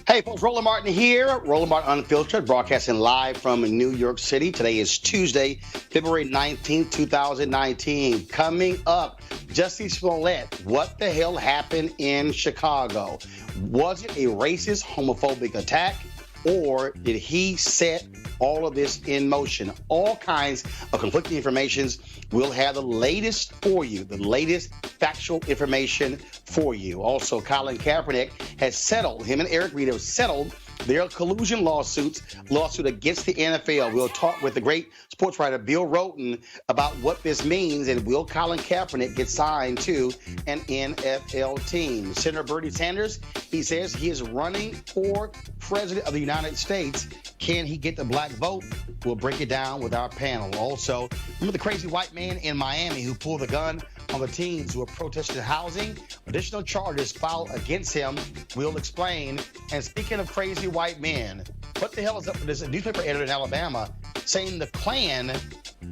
Hey, folks, Roland Martin here. Roland Martin Unfiltered, broadcasting live from New York City. Today is Tuesday, February 19th, 2019. Coming up, Jussie Smollett. What the hell happened in Chicago? Was it a racist, homophobic attack? Or did he set all of this in motion? All kinds of conflicting informations. We'll have the latest for you, the latest factual information for you. Also, Colin Kaepernick has settled, him and Eric Reed have settled their collusion lawsuit against the NFL. We'll talk with the great sports writer Bill Roland about what this means, and will Colin Kaepernick get signed to an NFL team? Senator Bernie Sanders, he says he is running for president of the United States. Can he get the black vote? We'll break it down with our panel. Also, remember the crazy white man in Miami who pulled a gun on the teens who were protesting housing? Additional charges filed against him. We'll explain. And speaking of crazy white men, what the hell is up with this newspaper editor in Alabama saying the Klan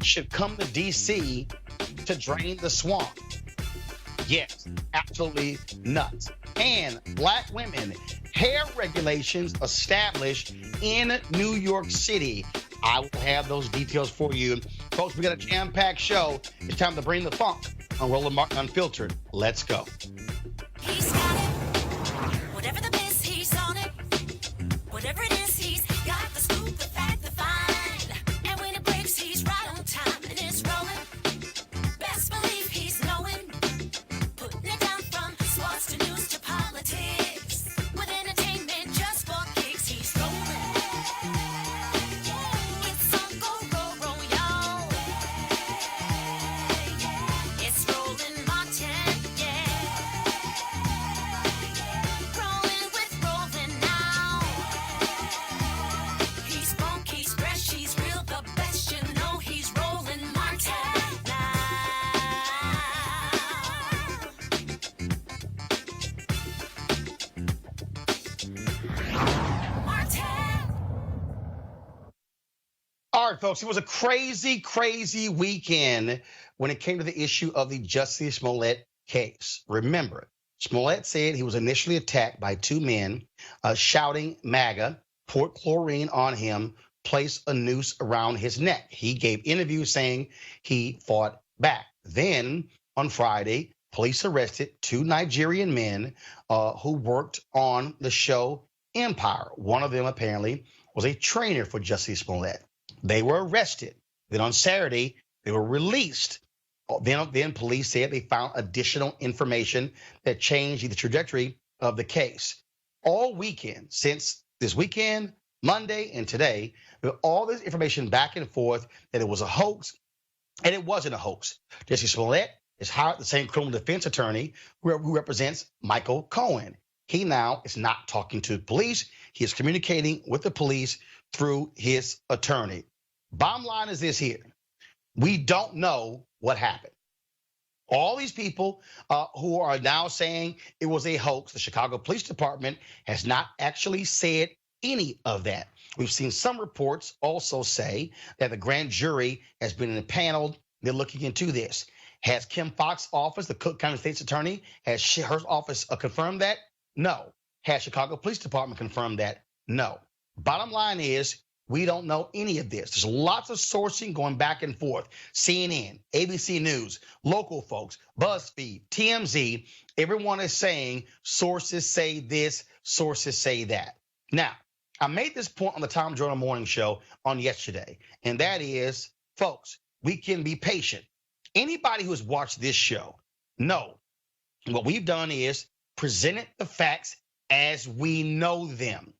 should come to D.C. to drain the swamp? Yes, absolutely nuts. And black women, hair regulations established in New York City. I will have those details for you. Folks, we got a jam-packed show. It's time to bring the funk on Roland Martin Unfiltered. Let's go. He's got it. Whatever the miss, he's on it. Whatever it is, he's got the scoop, the fact, the find. And when it breaks, he's right on time and it's rolling. Best believe he's knowing. Putting it down from sports to news to politics. With entertainment just for kicks, he's rolling. It's on go, y'all. It's Roland Martin, yeah. Rolling with Roland now. He's funk, he's fresh, he's real, the best, you know he's Roland Martin now. Martin. All right, folks, it was a crazy, crazy weekend when it came to the issue of the Jussie Smollett case. Remember, Smollett said he was initially attacked by two men shouting MAGA, poured chlorine on him, placed a noose around his neck. He gave interviews saying he fought back. Then, on Friday, police arrested two Nigerian men who worked on the show Empire. One of them apparently was a trainer for Jussie Smollett. They were arrested. Then on Saturday, they were released. Then police said they found additional information that changed the trajectory of the case. All weekend, since this weekend, Monday, and today, all this information back and forth that it was a hoax, and it wasn't a hoax. Jussie Smollett has hired the same criminal defense attorney who represents Michael Cohen. He now is not talking to police. He is communicating with the police through his attorney. Bottom line is this here. We don't know what happened. All these people who are now saying it was a hoax, the Chicago Police Department has not actually said any of that. We've seen some reports also say that the grand jury has been impaneled. They're looking into this. Has Kim Foxx's office, the Cook County State's attorney, has her office confirmed that? No. Has Chicago Police Department confirmed that? No. Bottom line is, we don't know any of this. There's lots of sourcing going back and forth. CNN, ABC News, local folks, BuzzFeed, TMZ, everyone is saying sources say this, sources say that. Now, I made this point on the Tom Jordan Morning Show on yesterday, and that is, folks, we can be patient. Anybody who has watched this show know what we've done is presented the facts as we know them.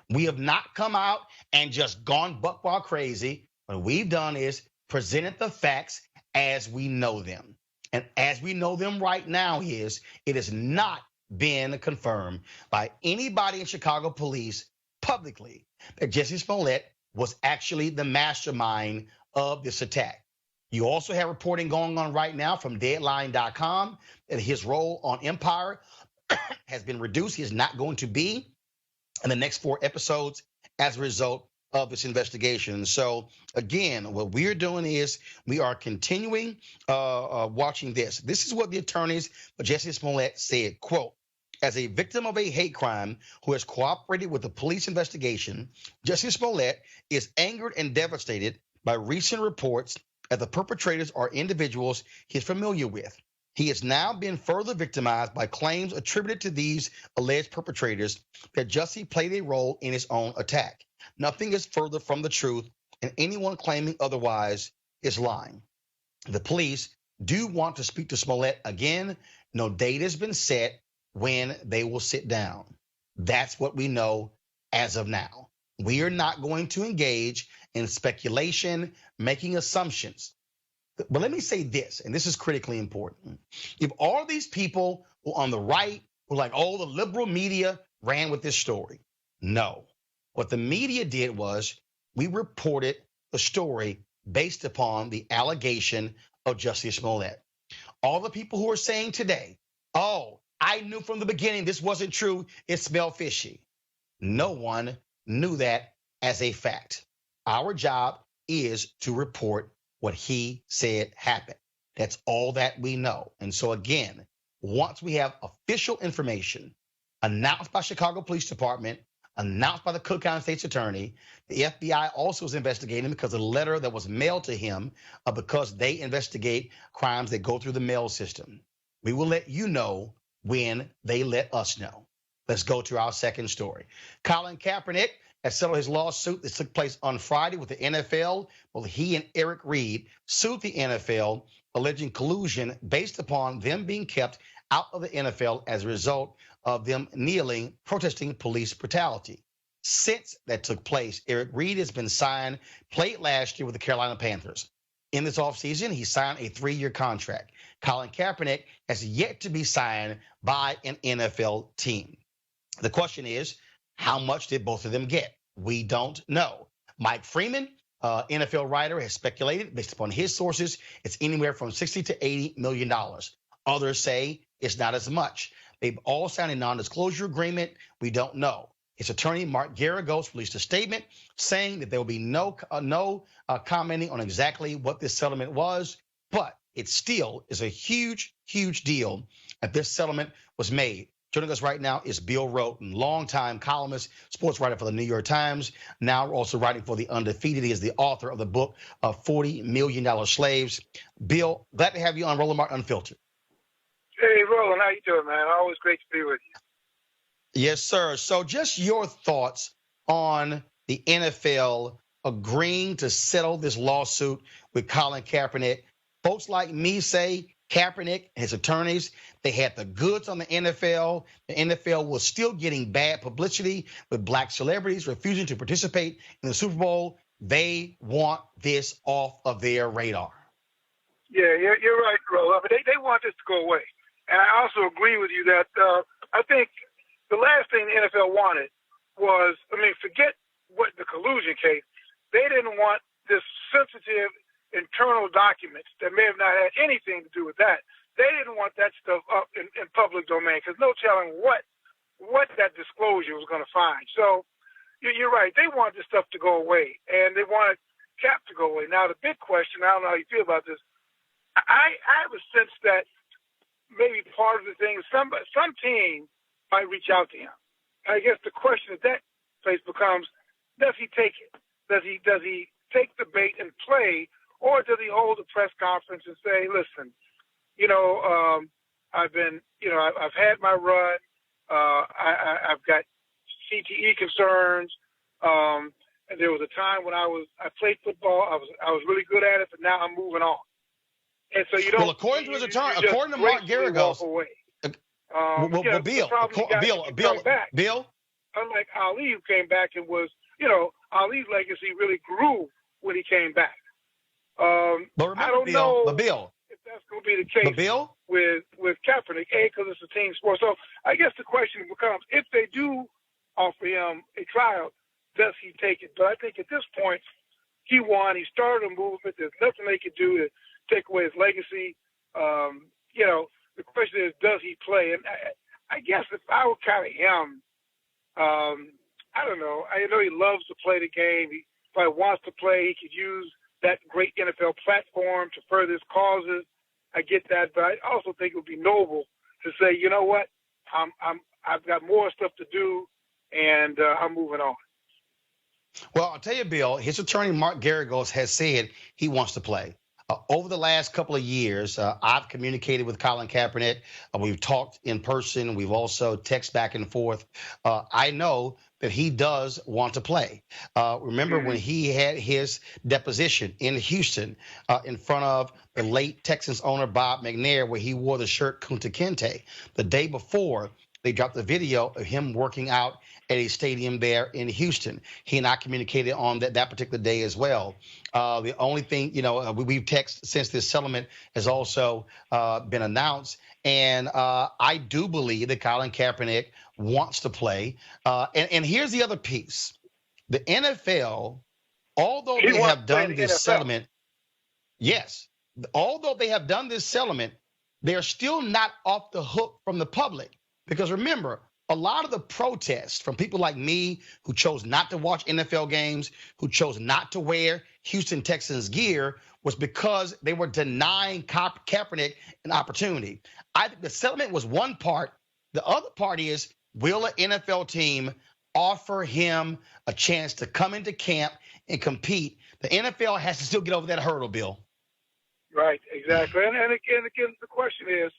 We have not come out and just gone buck wild crazy. What we've done is presented the facts as we know them. And as we know them right now is, it has not been confirmed by anybody in Chicago police publicly that Jussie Smollett was actually the mastermind of this attack. You also have reporting going on right now from Deadline.com that his role on Empire has been reduced. He is not going to be in the next 4 episodes as a result of this investigation. So again, what we're doing is we are continuing watching this. This is what the attorneys for Jussie Smollett said, quote, As a victim of a hate crime who has cooperated with the police investigation, Jussie Smollett is angered and devastated by recent reports that the perpetrators are individuals he is familiar with. He has now been further victimized by claims attributed to these alleged perpetrators that Jussie played a role in his own attack. Nothing is further from the truth, and anyone claiming otherwise is lying. The police do want to speak to Smollett again. No date has been set when they will sit down. That's what we know as of now. We are not going to engage in speculation, making assumptions. But let me say this, and this is critically important. If all these people were on the right were like, oh, the liberal media ran with this story. No. What the media did was we reported the story based upon the allegation of Jussie Smollett. All the people who are saying today, oh, I knew from the beginning this wasn't true, it smelled fishy. No one knew that as a fact. Our job is to report what he said happened. That's all that we know. And so again, once we have official information announced by Chicago Police Department, announced by the Cook County State's Attorney, the FBI also is investigating because of a letter that was mailed to him because they investigate crimes that go through the mail system. We will let you know when they let us know. Let's go to our second story. Colin Kaepernick has settled his lawsuit that took place on Friday with the NFL. Well, he and Eric Reed sued the NFL, alleging collusion based upon them being kept out of the NFL as a result of them kneeling, protesting police brutality. Since that took place, Eric Reed has been signed, played last year with the Carolina Panthers. In this offseason, he signed a 3-year contract. Colin Kaepernick has yet to be signed by an NFL team. The question is, how much did both of them get? We don't know. Mike Freeman, NFL writer, has speculated, based upon his sources, it's anywhere from $60 to $80 million. Others say it's not as much. They've all signed a non-disclosure agreement. We don't know. His attorney, Mark Garagos, released a statement saying that there will be no commenting on exactly what this settlement was, but it still is a huge, huge deal that this settlement was made. Joining us right now is Bill Roland, longtime columnist, sports writer for the New York Times, now also writing for The Undefeated. He is the author of the book of $40 Million Slaves. Bill, glad to have you on Roland Martin Unfiltered. Hey, Roland, how you doing, man? Always great to be with you. Yes, sir. So just your thoughts on the NFL agreeing to settle this lawsuit with Colin Kaepernick. Folks like me say Kaepernick and his attorneys, they had the goods on the NFL. The NFL was still getting bad publicity with black celebrities refusing to participate in the Super Bowl. They want this off of their radar. Yeah, you're right, Roland. But they want this to go away. And I also agree with you that I think the last thing the NFL wanted was, forget what the collusion case. They didn't want this sensitive internal documents that may have not had anything to do with that. They didn't want that stuff up in public domain because no telling what that disclosure was going to find. So you're right. They want this stuff to go away, and they wanted Cap to go away. Now, the big question, I don't know how you feel about this, I have a sense that maybe part of the thing is some team might reach out to him. I guess the question at that place becomes, does he take it? Does he take the bait and play, or does he hold a press conference and say, listen, I've had my run. I've got CTE concerns. And there was a time when I played football. I was really good at it, but now I'm moving on. And so you don't. Well, according to his attorney, according to Mark Garagos, Bill. Unlike Ali, who came back and was, Ali's legacy really grew when he came back. But remember, I don't know Bill, if that's going to be the case with Kaepernick, because it's a team sport. So I guess the question becomes, if they do offer him a tryout, does he take it? But I think at this point, he won. He started a movement. There's nothing they could do to take away his legacy. The question is, does he play? And I guess if I were kind of him, I don't know. I know he loves to play the game. He probably wants to play. He could use that great NFL platform to further his causes. I get that, but I also think it would be noble to say, you know what, I'm I've got more stuff to do, and I'm moving on. Well, I'll tell you, Bill, his attorney, Mark Garagos, has said he wants to play. Over the last couple of years, I've communicated with Colin Kaepernick. We've talked in person. We've also texted back and forth. I know that he does want to play. Remember when he had his deposition in Houston in front of the late Texans owner Bob McNair, where he wore the shirt Kunta Kinte. The day before, they dropped the video of him working out at a stadium there in Houston. He and I communicated on that particular day as well. The only thing, we've texted since this settlement has also been announced. And I do believe that Colin Kaepernick wants to play. And here's the other piece. The NFL, although they have done this settlement, yes, although they have done this settlement, they're still not off the hook from the public. Because remember, a lot of the protests from people like me who chose not to watch NFL games, who chose not to wear Houston Texans gear, was because they were denying Kaepernick an opportunity. I think the settlement was one part. The other part is, will an NFL team offer him a chance to come into camp and compete? The NFL has to still get over that hurdle, Bill. Right, exactly. And again, the question is,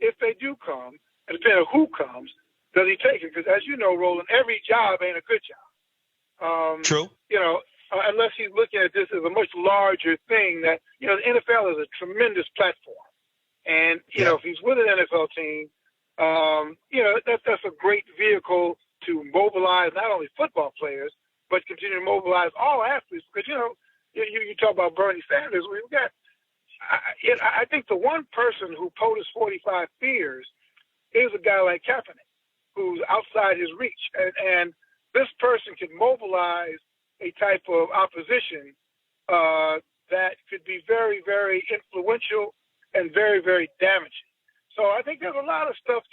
if they do come, and depending on who comes, does he take it? Because as you know, Roland, every job ain't a good job. True. Unless he's looking at this as a much larger thing that, the NFL is a tremendous platform. And, if he's with an NFL team, that's a great vehicle to mobilize not only football players, but continue to mobilize all athletes. Because, you talk about Bernie Sanders. We've got, I think the one person who POTUS 45 fears is a guy like Kaepernick, who's outside his reach. And this person can mobilize a type of opposition that could be very, very influential and very, very damaging. So I think there's a lot of stuff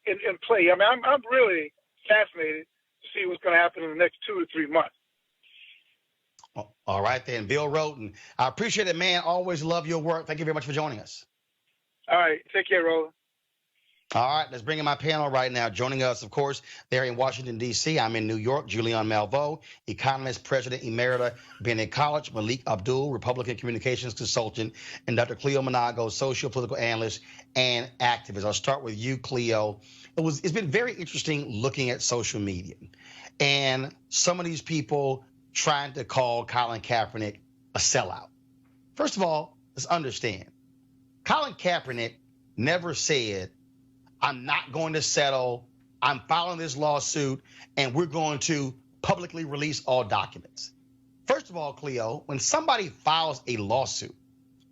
in play. I mean, I'm really fascinated to see what's going to happen in the next 2 to 3 months. All right, then. Bill Roland, I appreciate it, man. Always love your work. Thank you very much for joining us. All right. Take care, Roland. All right, let's bring in my panel right now. Joining us, of course, there in Washington, D.C. I'm in New York. Julian Malveaux, economist, president emerita, Bennett College. Malik Abdul, Republican communications consultant. And Dr. Cleo Monago, social political analyst and activist. I'll start with you, Cleo. It's been very interesting looking at social media and some of these people trying to call Colin Kaepernick a sellout. First of all, let's understand. Colin Kaepernick never said, I'm not going to settle, I'm filing this lawsuit, and we're going to publicly release all documents. First of all, Cleo, when somebody files a lawsuit,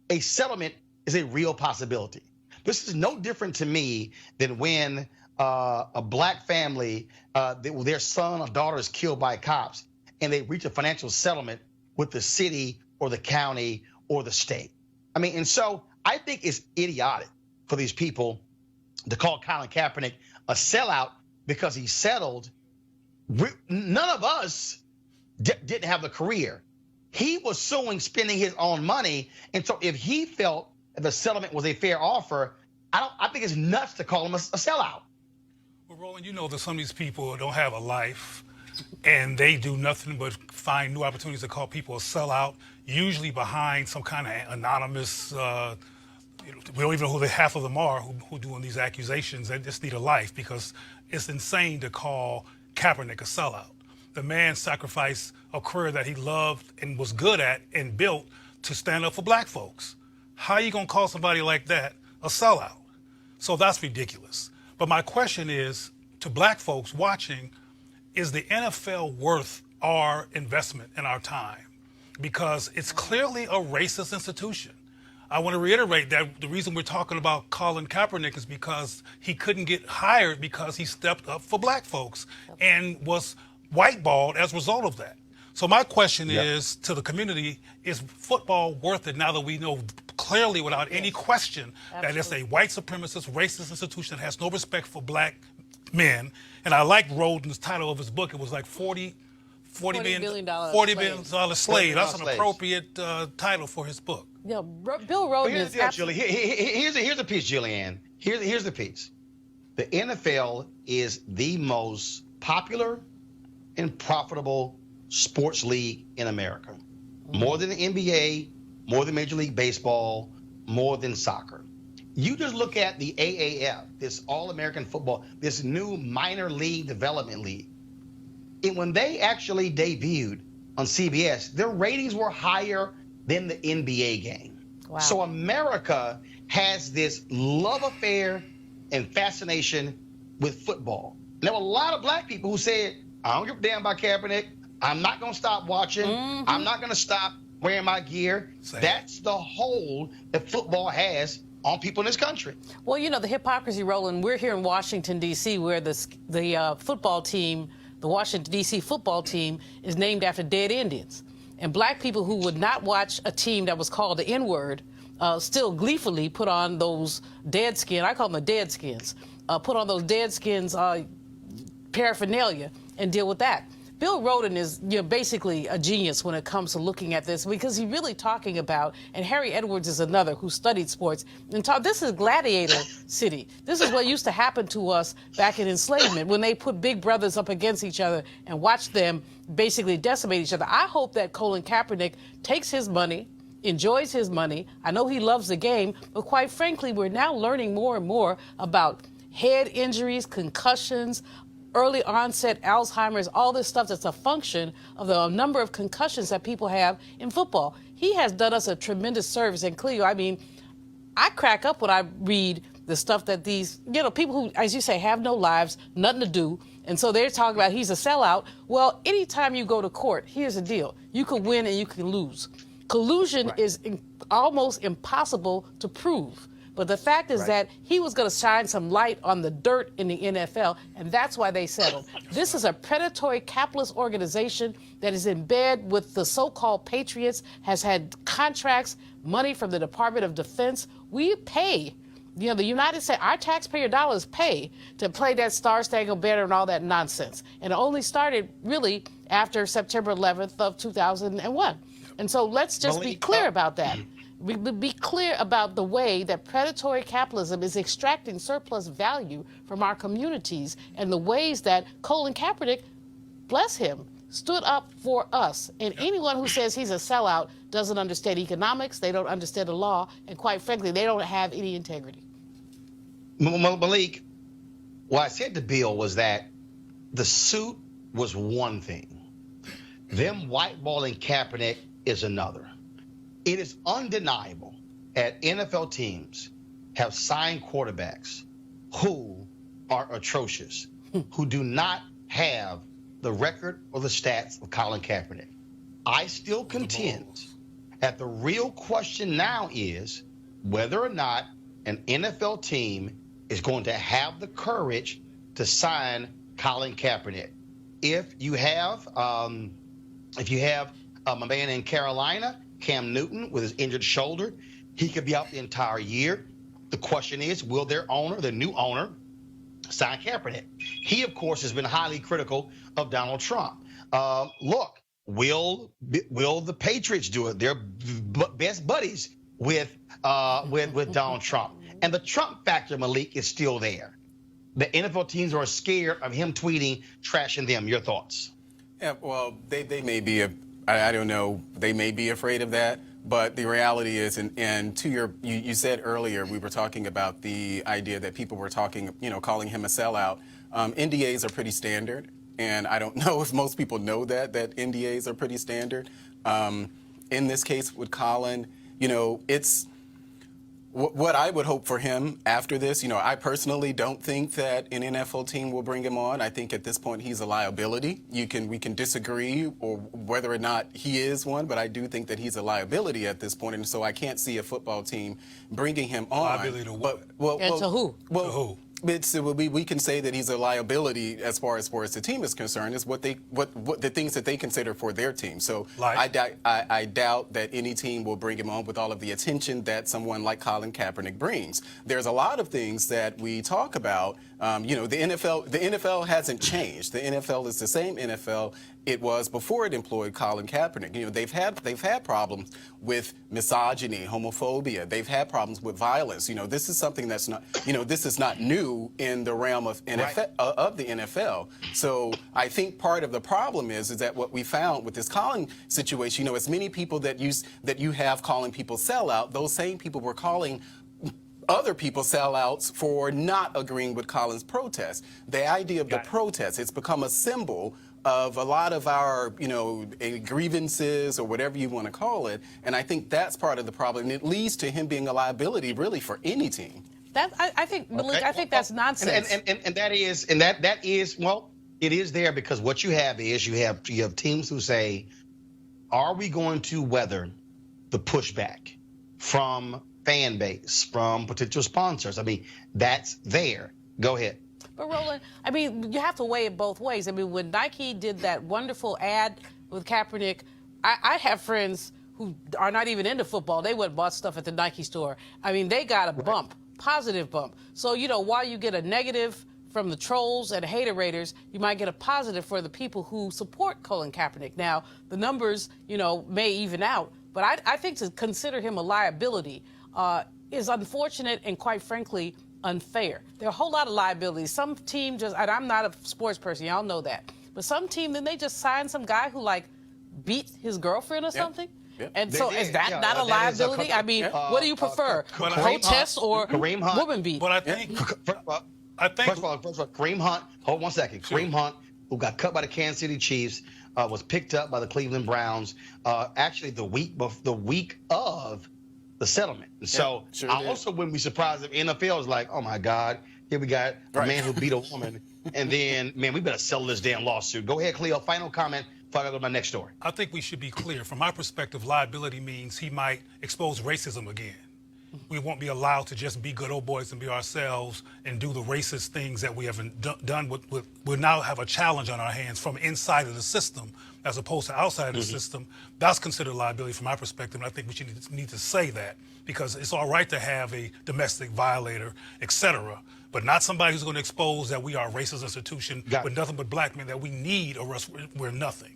a settlement is a real possibility. This is no different to me than when a black family, their son or daughter is killed by cops, and they reach a financial settlement with the city or the county or the state. I mean, and so I think it's idiotic for these people to call Colin Kaepernick a sellout because he settled. None of us didn't have the career. He was suing, spending his own money. And so if he felt that the settlement was a fair offer, I think it's nuts to call him a sellout. Well, Roland, you know that some of these people don't have a life and they do nothing but find new opportunities to call people a sellout, usually behind some kind of anonymous we don't even know who the half of them are who doing these accusations. They just need a life because it's insane to call Kaepernick a sellout. The man sacrificed a career that he loved and was good at and built to stand up for black folks. How are you going to call somebody like that a sellout? So that's ridiculous. But my question is to black folks watching, is the NFL worth our investment and our time? Because it's clearly a racist institution. I want to reiterate that the reason we're talking about Colin Kaepernick is because he couldn't get hired because he stepped up for black folks and was whiteballed as a result of that. So my question is to the community, is football worth it now that we know clearly without any question that it's a white supremacist, racist institution that has no respect for black men? And I like Roland's title of his book. It was like $40 billion slave. That's an appropriate title for his book. Yeah, Bill Roland Here's the deal, Julie. Here's a piece, Julianne. Here's the piece. The NFL is the most popular and profitable sports league in America. More than the NBA, more than Major League Baseball, more than soccer. You just look at the AAF, this All-American Football, this new minor league development league. And when they actually debuted on CBS, their ratings were higher than the NBA game. Wow. So America has this love affair and fascination with football. There were a lot of black people who said, I don't give a damn about Kaepernick. I'm not going to stop watching. I'm not going to stop wearing my gear. Same. That's the hold that football has on people in this country. Well, you know, the hypocrisy, Roland, we're here in Washington, D.C., where the football team, the Washington, D.C. football team, is named after dead Indians. And black people who would not watch a team that was called the N-word still gleefully put on those dead skin, I call them the dead skins, put on those dead skins paraphernalia and deal with that. Bill Roland is basically a genius when it comes to looking at this, because he's really talking about, and Harry Edwards is another who studied sports, and this is gladiator city. This is what used to happen to us back in enslavement, when they put big brothers up against each other and watched them basically decimate each other. I hope that Colin Kaepernick takes his money, enjoys his money. I know he loves the game, but quite frankly, we're now learning more and more about head injuries, concussions, early onset Alzheimer's, all this stuff that's a function of the number of concussions that people have in football. He has done us a tremendous service. And Cleo, I mean, I crack up when I read the stuff that these, people who, as you say, have no lives, nothing to do. And so they're talking about he's a sellout. Well, anytime you go to court, here's the deal. You can win and you can lose. Collusion is almost impossible to prove. But the fact is that he was going to shine some light on the dirt in the NFL, and that's why they settled. This is a predatory capitalist organization that is in bed with the so-called patriots, has had contracts, money from the Department of Defense. We pay, the United States, our taxpayer dollars pay to play that Star-Spangled Banner and all that nonsense. And it only started really after September 11th of 2001. And so let's just be clear about that. We be clear about the way that predatory capitalism is extracting surplus value from our communities, and the ways that Colin Kaepernick, bless him, stood up for us. And anyone who says he's a sellout doesn't understand economics, they don't understand the law, and quite frankly, they don't have any integrity. Malik, what I said to Bill was that the suit was one thing. Them whiteballing Kaepernick is another. It is undeniable that NFL teams have signed quarterbacks who are atrocious, who do not have the record or the stats of Colin Kaepernick. I still contend that the real question now is whether or not an NFL team is going to have the courage to sign Colin Kaepernick. If you have a man in Carolina, Cam Newton, with his injured shoulder, he could be out the entire year. The question is, will their owner, the new owner, sign Kaepernick? He, of course, has been highly critical of Donald Trump. Look, will the Patriots do it? They're best buddies with Donald Trump. And the Trump factor, Malik, is still there. The NFL teams are scared of him tweeting, trashing them. Your thoughts? Yeah, well, they may be I don't know. They may be afraid of that, but the reality is, and to you said earlier, we were talking about the idea that people were talking, calling him a sellout. NDAs are pretty standard, and I don't know if most people know that NDAs are pretty standard. In this case with Colin, it's what I would hope for him after this. I personally don't think that an NFL team will bring him on. I think at this point he's a liability. We can disagree or whether or not he is one, but I do think that he's a liability at this point, and so I can't see a football team bringing him on. Liability to what? And to who? Well, to who? We can say that he's a liability as far as the team is concerned, is what the things that they consider for their team. So I doubt that any team will bring him on with all of the attention that someone like Colin Kaepernick brings. There's a lot of things that we talk about. The NFL hasn't changed. The NFL is the same NFL it was before it employed Colin Kaepernick. You know, they've had problems with misogyny, homophobia. They've had problems with violence. You know, this is something that's not, you know, this is not new in the realm of of the NFL. So I think part of the problem is that what we found with this Colin situation, you know, as many people that you have calling people sellout, those same people were calling other people sellouts for not agreeing with Colin's protest. The idea of the protest, it's become a symbol of a lot of our, you know, grievances or whatever you want to call it, and I think that's part of the problem. And it leads to him being a liability, really, for any team. That I think, Malik, I think that's nonsense. And that is well, it is there because what you have is you have teams who say, are we going to weather the pushback from fan base, from potential sponsors? I mean, that's there. Go ahead. But Roland, I mean, you have to weigh it both ways. I mean, when Nike did that wonderful ad with Kaepernick, I have friends who are not even into football. They went and bought stuff at the Nike store. I mean, they got a bump, positive bump. So, you know, while you get a negative from the trolls and hater-raters, you might get a positive for the people who support Colin Kaepernick. Now, the numbers, you know, may even out, but I think to consider him a liability is unfortunate and, quite frankly, unfair. There are a whole lot of liabilities. Some team just, and I'm not a sports person, y'all know that, but some team, then they just sign some guy who, like, beat his girlfriend or something. And so is that not a liability? I mean, what do you prefer, protest or woman beat? But I think, First of all, Kareem Hunt, hold 1 second. Kareem Hunt, who got cut by the Kansas City Chiefs, was picked up by the Cleveland Browns actually the week of the settlement. So I also wouldn't be surprised if NFL is like, oh my God, here we got a man who beat a woman, and then, man, we better settle this damn lawsuit. Go ahead, Cleo, final comment before I go to my next story. I think we should be clear. From my perspective, liability means he might expose racism again. We won't be allowed to just be good old boys and be ourselves and do the racist things that we haven't done. We now have a challenge on our hands from inside of the system as opposed to outside of the system. That's considered liability from my perspective, and I think we should need to say that because it's all right to have a domestic violator, etc., but not somebody who's going to expose that we are a racist institution with nothing but black men that we need, or else we're nothing.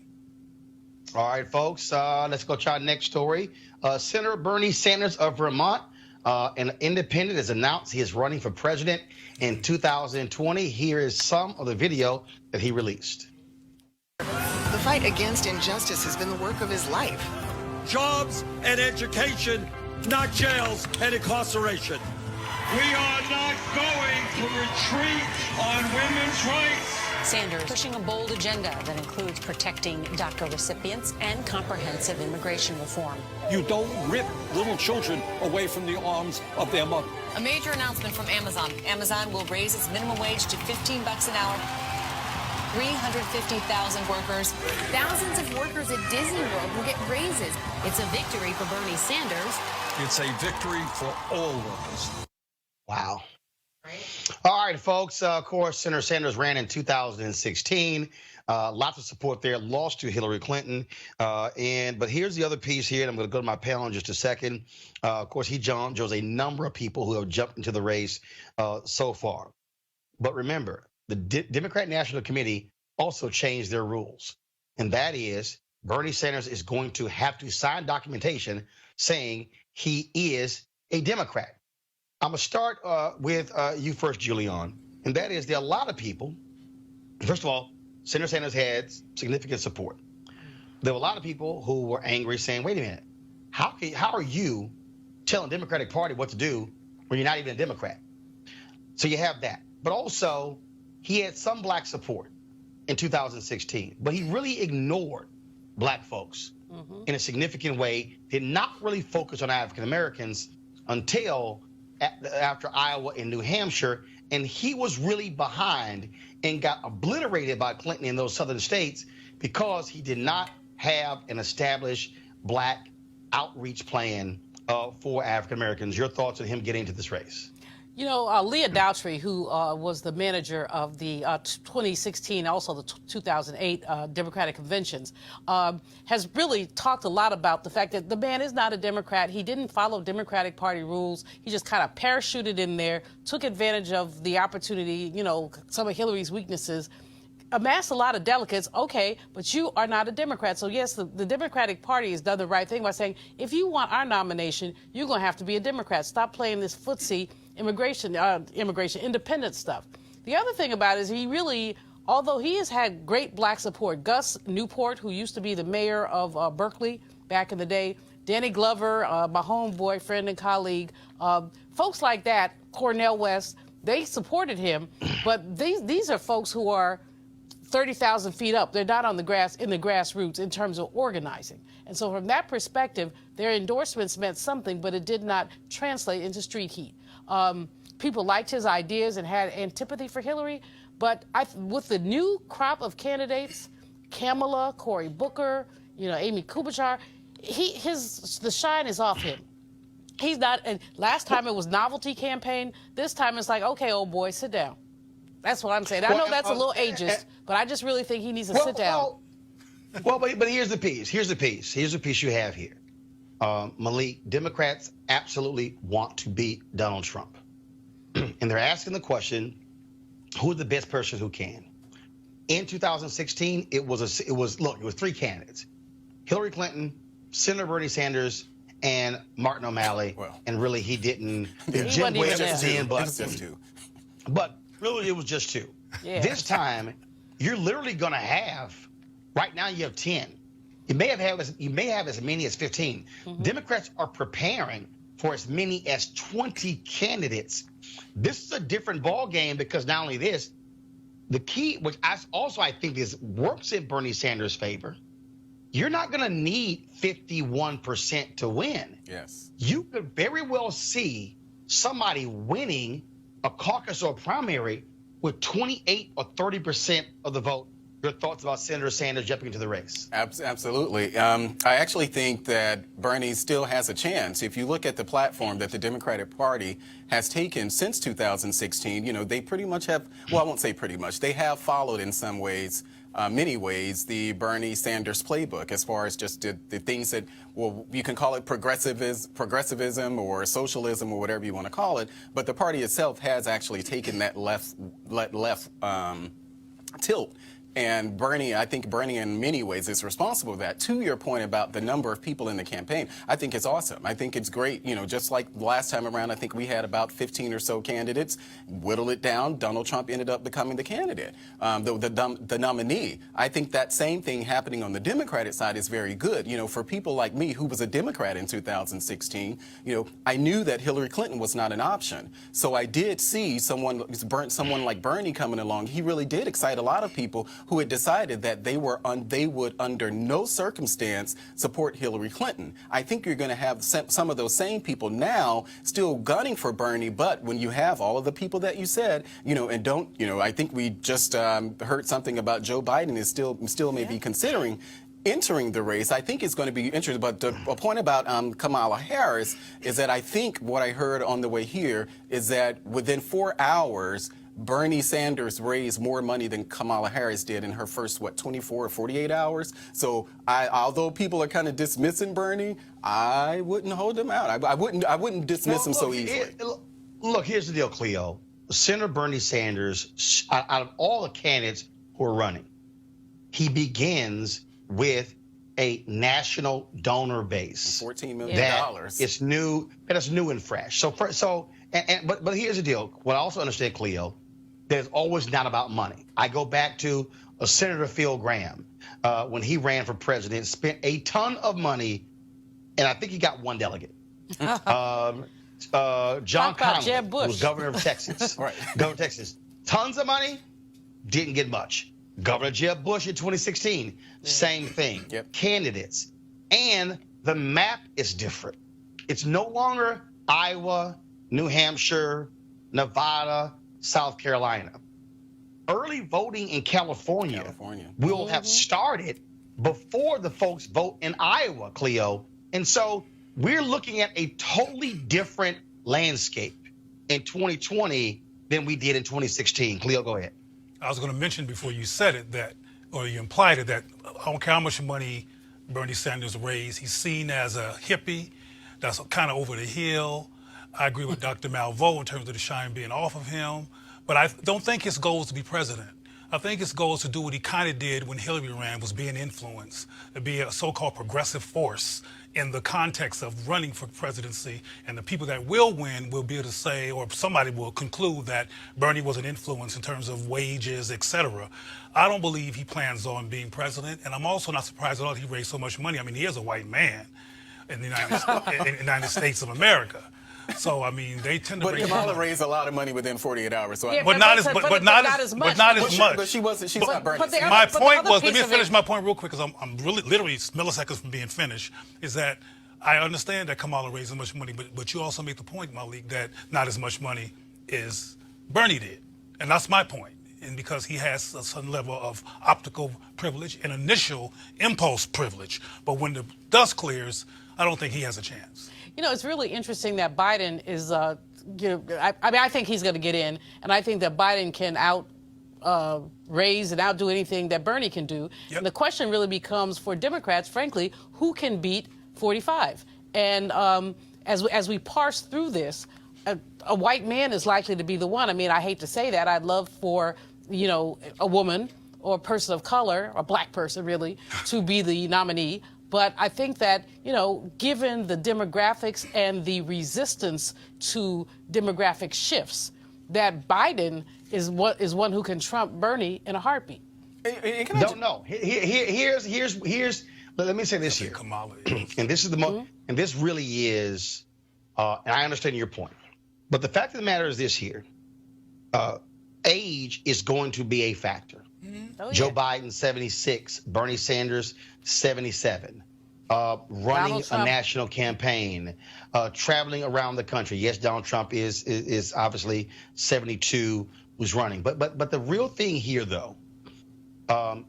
All right, folks, let's go to our next story. Senator Bernie Sanders of Vermont, an independent, has announced he is running for president in 2020. Here is some of the video that he released. The fight against injustice has been the work of his life. Jobs and education, not jails and incarceration. We are not going to retreat on women's rights. Sanders pushing a bold agenda that includes protecting DACA recipients and comprehensive immigration reform. You don't rip little children away from the arms of their mother. A major announcement from Amazon. Amazon will raise its minimum wage to $15 an hour. 350,000 workers. Thousands of workers at Disney World will get raises. It's a victory for Bernie Sanders. It's a victory for all workers. Wow. All right, folks. Of course, Senator Sanders ran in 2016. Lots of support there. Lost to Hillary Clinton. But here's the other piece here, and I'm going to go to my panel in just a second. Of course, he joins a number of people who have jumped into the race so far. But remember, the Democrat National Committee also changed their rules, and that is Bernie Sanders is going to have to sign documentation saying he is a Democrat. I'm going to start with you first, Julian, and that is there are a lot of people. First of all, Senator Sanders had significant support. There were a lot of people who were angry, saying, wait a minute, how are you telling the Democratic Party what to do when you're not even a Democrat? So you have that. But also, he had some black support in 2016, but he really ignored black folks in a significant way, did not really focus on African Americans until after Iowa and New Hampshire, and he was really behind and got obliterated by Clinton in those southern states because he did not have an established black outreach plan for African Americans. Your thoughts on him getting into this race? You know, Leah Daughtry, who was the manager of the 2016, also the 2008 Democratic conventions, has really talked a lot about the fact that the man is not a Democrat. He didn't follow Democratic Party rules. He just kind of parachuted in there, took advantage of the opportunity, you know, some of Hillary's weaknesses, amassed a lot of delegates, okay, but you are not a Democrat. So yes, the Democratic Party has done the right thing by saying, if you want our nomination, you're going to have to be a Democrat. Stop playing this footsie immigration, independent stuff. The other thing about it is he really, although he has had great black support, Gus Newport, who used to be the mayor of Berkeley back in the day, Danny Glover, my homeboy, friend and colleague, folks like that, Cornel West, they supported him, but these are folks who are 30,000 feet up. They're not on the grassroots in terms of organizing. And so from that perspective, their endorsements meant something, but it did not translate into street heat. People liked his ideas and had antipathy for Hillary, but with the new crop of candidates, Kamala, Cory Booker, Amy Klobuchar, the shine is off him. He's not, and last time it was novelty campaign. This time it's like, okay, old boy, sit down. That's what I'm saying. I know that's a little ageist, but I just really think he needs to sit down. But here's the piece. Here's the piece you have here. Malik, Democrats absolutely want to beat Donald Trump. And they're asking the question, who's the best person who can? In 2016, it was three candidates. Hillary Clinton, Senator Bernie Sanders, and Martin O'Malley. Well, and really he didn't. Jim Webb was in, but really it was just two. Yeah. This time, you're literally going to have, right now you have 10. You may have as many as 15. Mm-hmm. Democrats are preparing for as many as 20 candidates. This is a different ball game because not only this, the key, which I think works in Bernie Sanders' favor, you're not going to need 51% to win. Yes. You could very well see somebody winning a caucus or a primary with 28 or 30% of the vote. Your thoughts about Senator Sanders jumping into the race? Absolutely. I actually think that Bernie still has a chance. If you look at the platform that the Democratic Party has taken since 2016, they pretty much have, well, I won't say pretty much, they have followed in some ways, many ways, the Bernie Sanders playbook as far as just the things that, well, you can call it progressivism or socialism or whatever you want to call it, but the party itself has actually taken that left tilt. And I think Bernie in many ways is responsible for that. To your point about the number of people in the campaign, I think it's awesome. I think it's great. Just like last time around, I think we had about 15 or so candidates. Whittle it down, Donald Trump ended up becoming the candidate, the nominee. I think that same thing happening on the Democratic side is very good. For people like me who was a Democrat in 2016, I knew that Hillary Clinton was not an option. So I did see someone like Bernie coming along. He really did excite a lot of people who had decided that they would under no circumstance support Hillary Clinton. I think you're going to have some of those same people now still gunning for Bernie, but when you have all of the people that you said, I think we just heard something about Joe Biden is still maybe considering entering the race. I think it's going to be interesting. But the point about Kamala Harris is that I think what I heard on the way here is that within 4 hours, Bernie Sanders raised more money than Kamala Harris did in her first, 24 or 48 hours. So although people are kind of dismissing Bernie, I wouldn't hold him out. I wouldn't dismiss him so easily. Look, here's the deal, Cleo. Senator Bernie Sanders, out of all the candidates who are running, he begins with a national donor base. $14 million. It's new, and it's new and fresh. But here's the deal. What I also understand, Cleo, that it's always not about money. I go back to Senator Phil Gramm when he ran for president, spent a ton of money, and I think he got one delegate. John Connally, who was governor of Texas. Right. Governor of Texas. Tons of money, didn't get much. Governor Jeb Bush in 2016, same thing. Yep. Candidates. And the map is different. It's no longer Iowa, New Hampshire, Nevada, South Carolina. Early voting in California will have started before the folks vote in Iowa, Cleo. And so we're looking at a totally different landscape in 2020 than we did in 2016. Cleo, go ahead. I was going to mention before you said it or you implied it, that I don't care how much money Bernie Sanders raised, he's seen as a hippie that's kind of over the hill. I agree with Dr. Malveaux in terms of the shine being off of him, but I don't think his goal is to be president. I think his goal is to do what he kind of did when Hillary ran, was be an influence, to be a so-called progressive force in the context of running for presidency. And the people that will win will be able to say, or somebody will conclude that Bernie was an influence in terms of wages, etc. I don't believe he plans on being president. And I'm also not surprised at all he raised so much money. I mean, he is a white man in the United States of America. So I mean, they tend to. But Kamala raised a lot of money within 48 hours. So Yeah, but not as much. But she wasn't. She's not Bernie. My point was, let me finish my point real quick, because I'm really literally milliseconds from being finished. Is that I understand that Kamala raised so much money, but you also make the point, Malik, that not as much money as Bernie did, and that's my point. And because he has a certain level of optical privilege and initial impulse privilege, but when the dust clears, I don't think he has a chance. You know, it's really interesting that Biden is, I think he's going to get in, and I think that Biden can raise and outdo anything that Bernie can do. Yep. And the question really becomes for Democrats, frankly, who can beat 45? And as we parse through this, a white man is likely to be the one. I mean, I hate to say that. I'd love for, a woman or a person of color, a black person really, to be the nominee. But I think that, given the demographics and the resistance to demographic shifts, that Biden is one who can trump Bernie in a heartbeat. No. Here's. But let me say this here, Kamala and this is the most, and this really is, and I understand your point, but the fact of the matter is this here: age is going to be a factor. Oh, Joe Biden, 76. Bernie Sanders, 77. Running a national campaign, traveling around the country. Yes, Donald Trump is obviously 72, who's running. But the real thing here, though,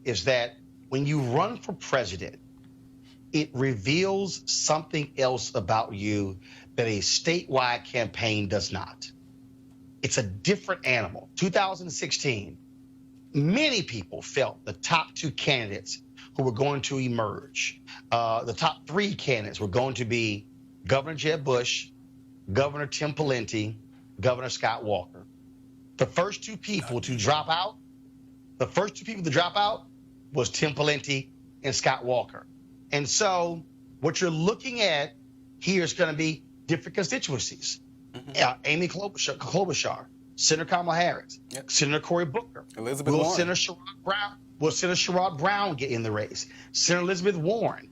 is that when you run for president, it reveals something else about you that a statewide campaign does not. It's a different animal. 2016. Many people felt the top two candidates who were going to emerge, the top three candidates were going to be Governor Jeb Bush, Governor Tim Pawlenty, Governor Scott Walker. The first two people to drop out was Tim Pawlenty and Scott Walker. And so what you're looking at here is going to be different constituencies. Amy Klobuchar, Senator Kamala Harris, Senator Cory Booker, Elizabeth Warren. Will Senator Sherrod Brown get in the race? Senator Elizabeth Warren.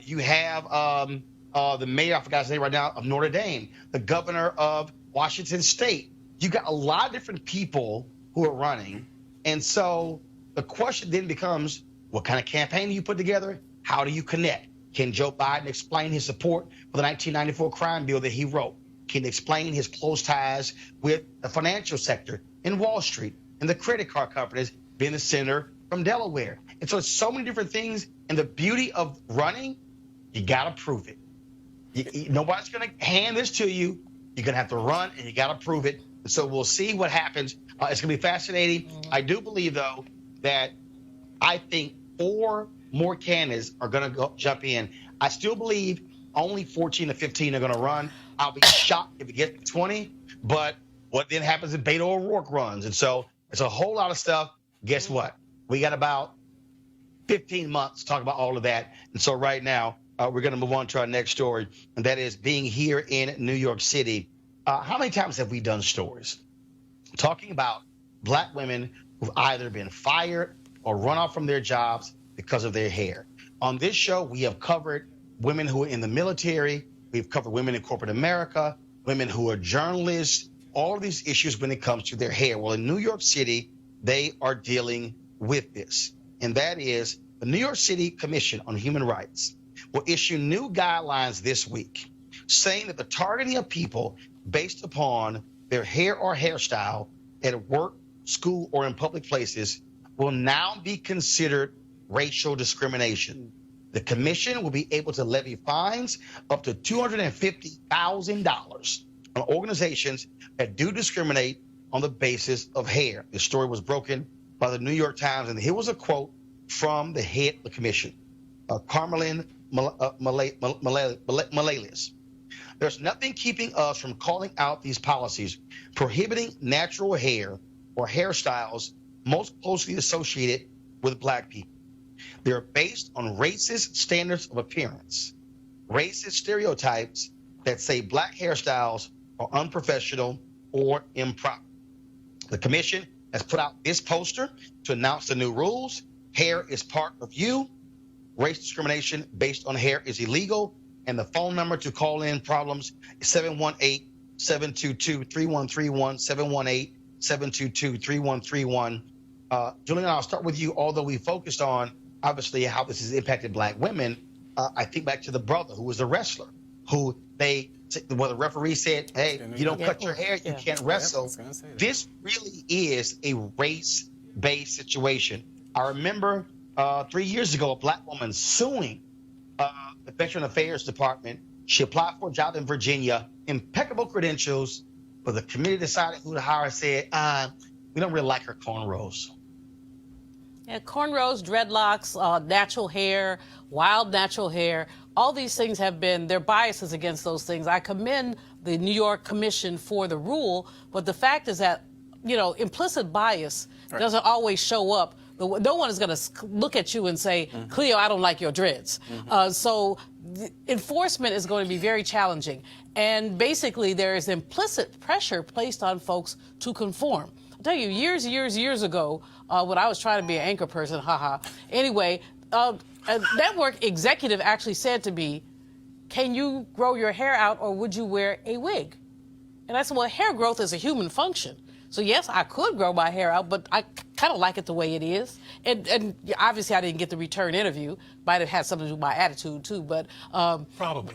You have the mayor, I forgot his name right now, of Notre Dame, the governor of Washington State. You got a lot of different people who are running. And so the question then becomes, what kind of campaign do you put together? How do you connect? Can Joe Biden explain his support for the 1994 crime bill that he wrote? Can he explain his close ties with the financial sector in Wall Street and the credit card companies, being the senator from Delaware? And so it's so many different things. And the beauty of running, you got to prove it. Nobody's going to hand this to you. You're going to have to run, and you got to prove it. And so we'll see what happens. It's going to be fascinating. I do believe, though, that I think 4 more candidates are going to jump in. I still believe only 14 to 15 are going to run. I'll be shocked if it gets to 20. But what then happens if Beto O'Rourke runs? And so it's a whole lot of stuff. Guess what? We got about 15 months to talk about all of that. And so right now, we're going to move on to our next story, and that is being here in New York City. How many times have we done stories talking about black women who've either been fired or run off from their jobs because of their hair? On this show, we have covered women who are in the military. We've covered women in corporate America, women who are journalists, all of these issues when it comes to their hair. Well, in New York City, they are dealing with this, and that is the New York City Commission on Human Rights will issue new guidelines this week saying that the targeting of people based upon their hair or hairstyle at work, school, or in public places will now be considered racial discrimination. The commission will be able to levy fines up to $250,000 on organizations that do discriminate on the basis of hair. This story was broken by the New York Times, and here was a quote from the head of the commission, Carmelin Malalis. There's nothing keeping us from calling out these policies prohibiting natural hair or hairstyles most closely associated with black people. They're based on racist standards of appearance, racist stereotypes that say black hairstyles are unprofessional or improper. The commission has put out this poster to announce the new rules. Hair is part of you. Race discrimination based on hair is illegal. And the phone number to call in problems is 718-722-3131, 718-722-3131. Julian, I'll start with you. Although we focused on, obviously, how this has impacted black women, I think back to the brother who was a wrestler, who the referee said, hey, you don't cut your hair, you can't wrestle. This really is a race-based situation. I remember 3 years ago, a black woman suing the Veteran Affairs Department. She applied for a job in Virginia, impeccable credentials, but the committee decided who to hire, said, we don't really like her cornrows. Yeah, cornrows, dreadlocks, natural hair, wild natural hair, all these things have been, there are biases against those things. I commend the New York Commission for the rule, but the fact is that, implicit bias doesn't always show up. No one is going to look at you and say, Cleo, I don't like your dreads. So enforcement is going to be very challenging. And basically, there is implicit pressure placed on folks to conform. I'll tell you, years ago, when I was trying to be an anchor person, anyway, a network executive actually said to me, can you grow your hair out or would you wear a wig? And I said, well, hair growth is a human function. So yes, I could grow my hair out, but I kind of like it the way it is. And obviously I didn't get the return interview. Might have had something to do with my attitude too, but probably.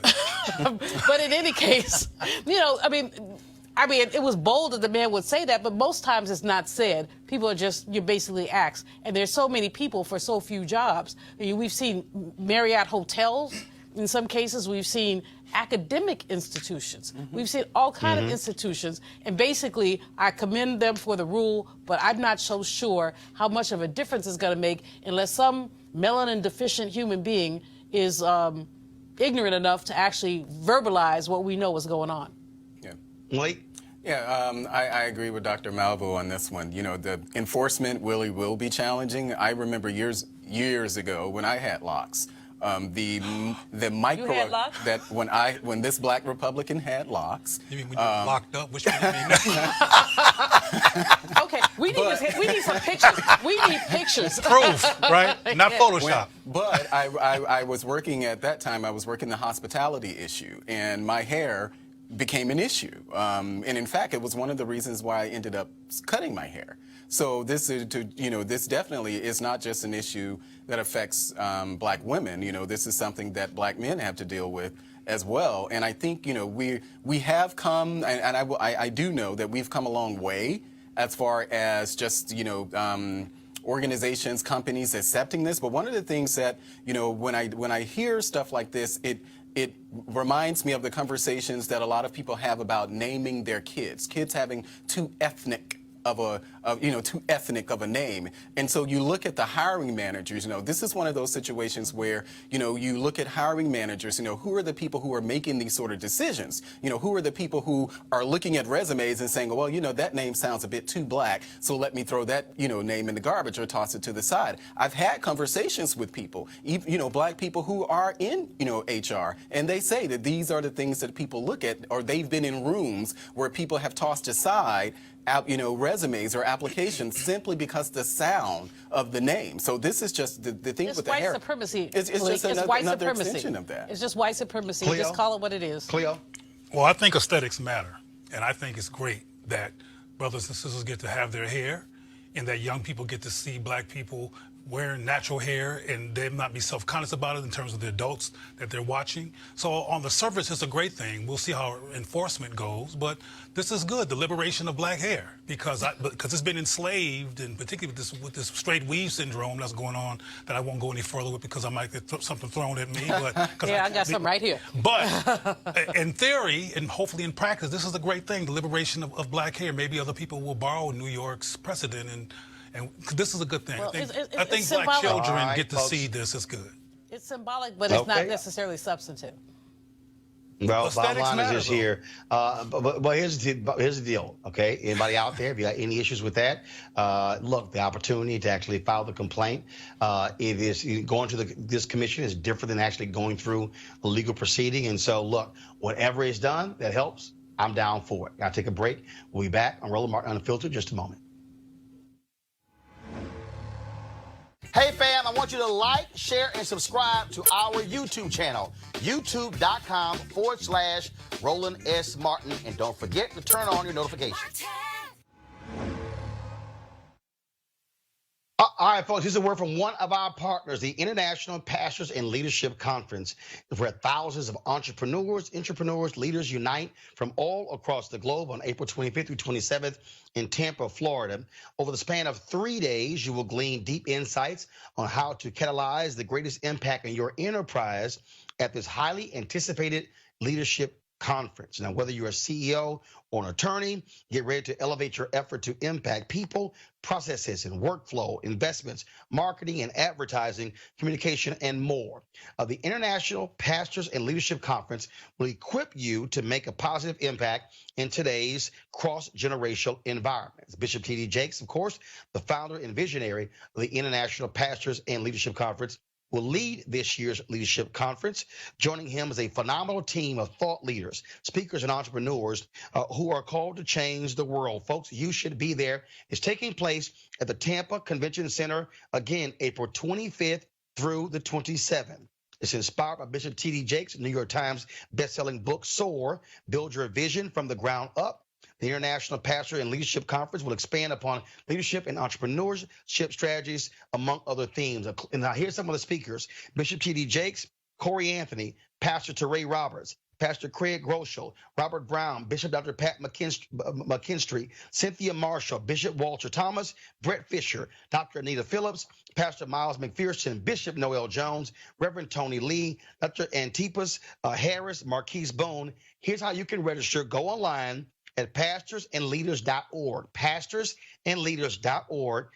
But in any case, I mean, it was bold that the man would say that, but most times it's not said. People are you're basically asked. And there's so many people for so few jobs. We've seen Marriott hotels. In some cases, we've seen academic institutions. We've seen all kinds of institutions. And basically, I commend them for the rule, but I'm not so sure how much of a difference it's going to make unless some melanin deficient human being is ignorant enough to actually verbalize what we know is going on. Blake? Yeah, I agree with Dr. Malvo on this one. The enforcement will be challenging. I remember years ago when I had locks. The micro You had locks? that when this black Republican had locks. You mean when you were locked up? Which one do you mean now? Okay, we need some pictures. We need pictures. Proof, right? Not Photoshop. But I was working at that time. I was working the hospitality issue, and my hair became an issue. And in fact, it was one of the reasons why I ended up cutting my hair. So this definitely is not just an issue that affects black women. This is something that black men have to deal with as well. And I think we have come, and I do know that we've come a long way as far as just organizations, companies accepting this. But one of the things that when I hear stuff like this, it reminds me of the conversations that a lot of people have about naming their kids having too ethnic of a name. And so you look at the hiring managers, this is one of those situations where, you look at hiring managers, who are the people who are making these sort of decisions? Who are the people who are looking at resumes and saying, well, that name sounds a bit too black, so let me throw that, name in the garbage or toss it to the side. I've had conversations with people, black people who are in, HR, and they say that these are the things that people look at, or they've been in rooms where people have tossed aside resumes or applications simply because the sound of the name. So this is just the thing with the hair. It's white supremacy. It's just another extension of that. It's just white supremacy. Cleo? Just call it what it is. Cleo? Well, I think aesthetics matter. And I think it's great that brothers and sisters get to have their hair and that young people get to see black people wearing natural hair and they not be self-conscious about it in terms of the adults that they're watching. So on the surface, it's a great thing. We'll see how enforcement goes, but this is good, the liberation of black hair, because it's been enslaved, and particularly with this straight weave syndrome that's going on that I won't go any further with because I might get something thrown at me. But I got something right here. But in theory, and hopefully in practice, this is a great thing, the liberation of black hair. Maybe other people will borrow New York's precedent and this is a good thing. Well, I think black children get to see this. It's good. It's symbolic, but it's not necessarily substantive. Well, bottom Aesthetics line is matter, just though. here. But here's the deal, okay? Anybody out there, if you got any issues with that, look, the opportunity to actually file the complaint, it is going to this commission is different than actually going through a legal proceeding. And so, look, whatever is done that helps, I'm down for it. Gotta take a break. We'll be back on Roland Martin Unfiltered in just a moment. Hey fam, I want you to like, share, and subscribe to our YouTube channel, youtube.com/Roland S. Martin. And don't forget to turn on your notifications. All right, folks, here's a word from one of our partners, the International Pastors and Leadership Conference, where thousands of entrepreneurs, leaders unite from all across the globe on April 25th through 27th in Tampa, Florida. Over the span of 3 days, you will glean deep insights on how to catalyze the greatest impact in your enterprise at this highly anticipated leadership conference. Now, whether you're a CEO or an attorney, get ready to elevate your effort to impact people, processes, and workflow, investments, marketing and advertising, communication, and more. The International Pastors and Leadership Conference will equip you to make a positive impact in today's cross-generational environment. Bishop T.D. Jakes, of course, the founder and visionary of the International Pastors and Leadership Conference, will lead this year's leadership conference. Joining him is a phenomenal team of thought leaders, speakers, and entrepreneurs who are called to change the world. Folks, you should be there. It's taking place at the Tampa Convention Center, again, April 25th through the 27th. It's inspired by Bishop T.D. Jakes' New York Times bestselling book, Soar, Build Your Vision from the Ground Up. The International Pastor and Leadership Conference will expand upon leadership and entrepreneurship strategies, among other themes. And now here's some of the speakers: Bishop T.D. Jakes, Corey Anthony, Pastor Teray Roberts, Pastor Craig Groeschel, Robert Brown, Bishop Dr. Pat McKinstry, Cynthia Marshall, Bishop Walter Thomas, Brett Fisher, Dr. Anita Phillips, Pastor Miles McPherson, Bishop Noel Jones, Reverend Tony Lee, Dr. Antipas Harris, Marquise Bone. Here's how you can register. Go online at pastorsandleaders.org, pastorsandleaders.org,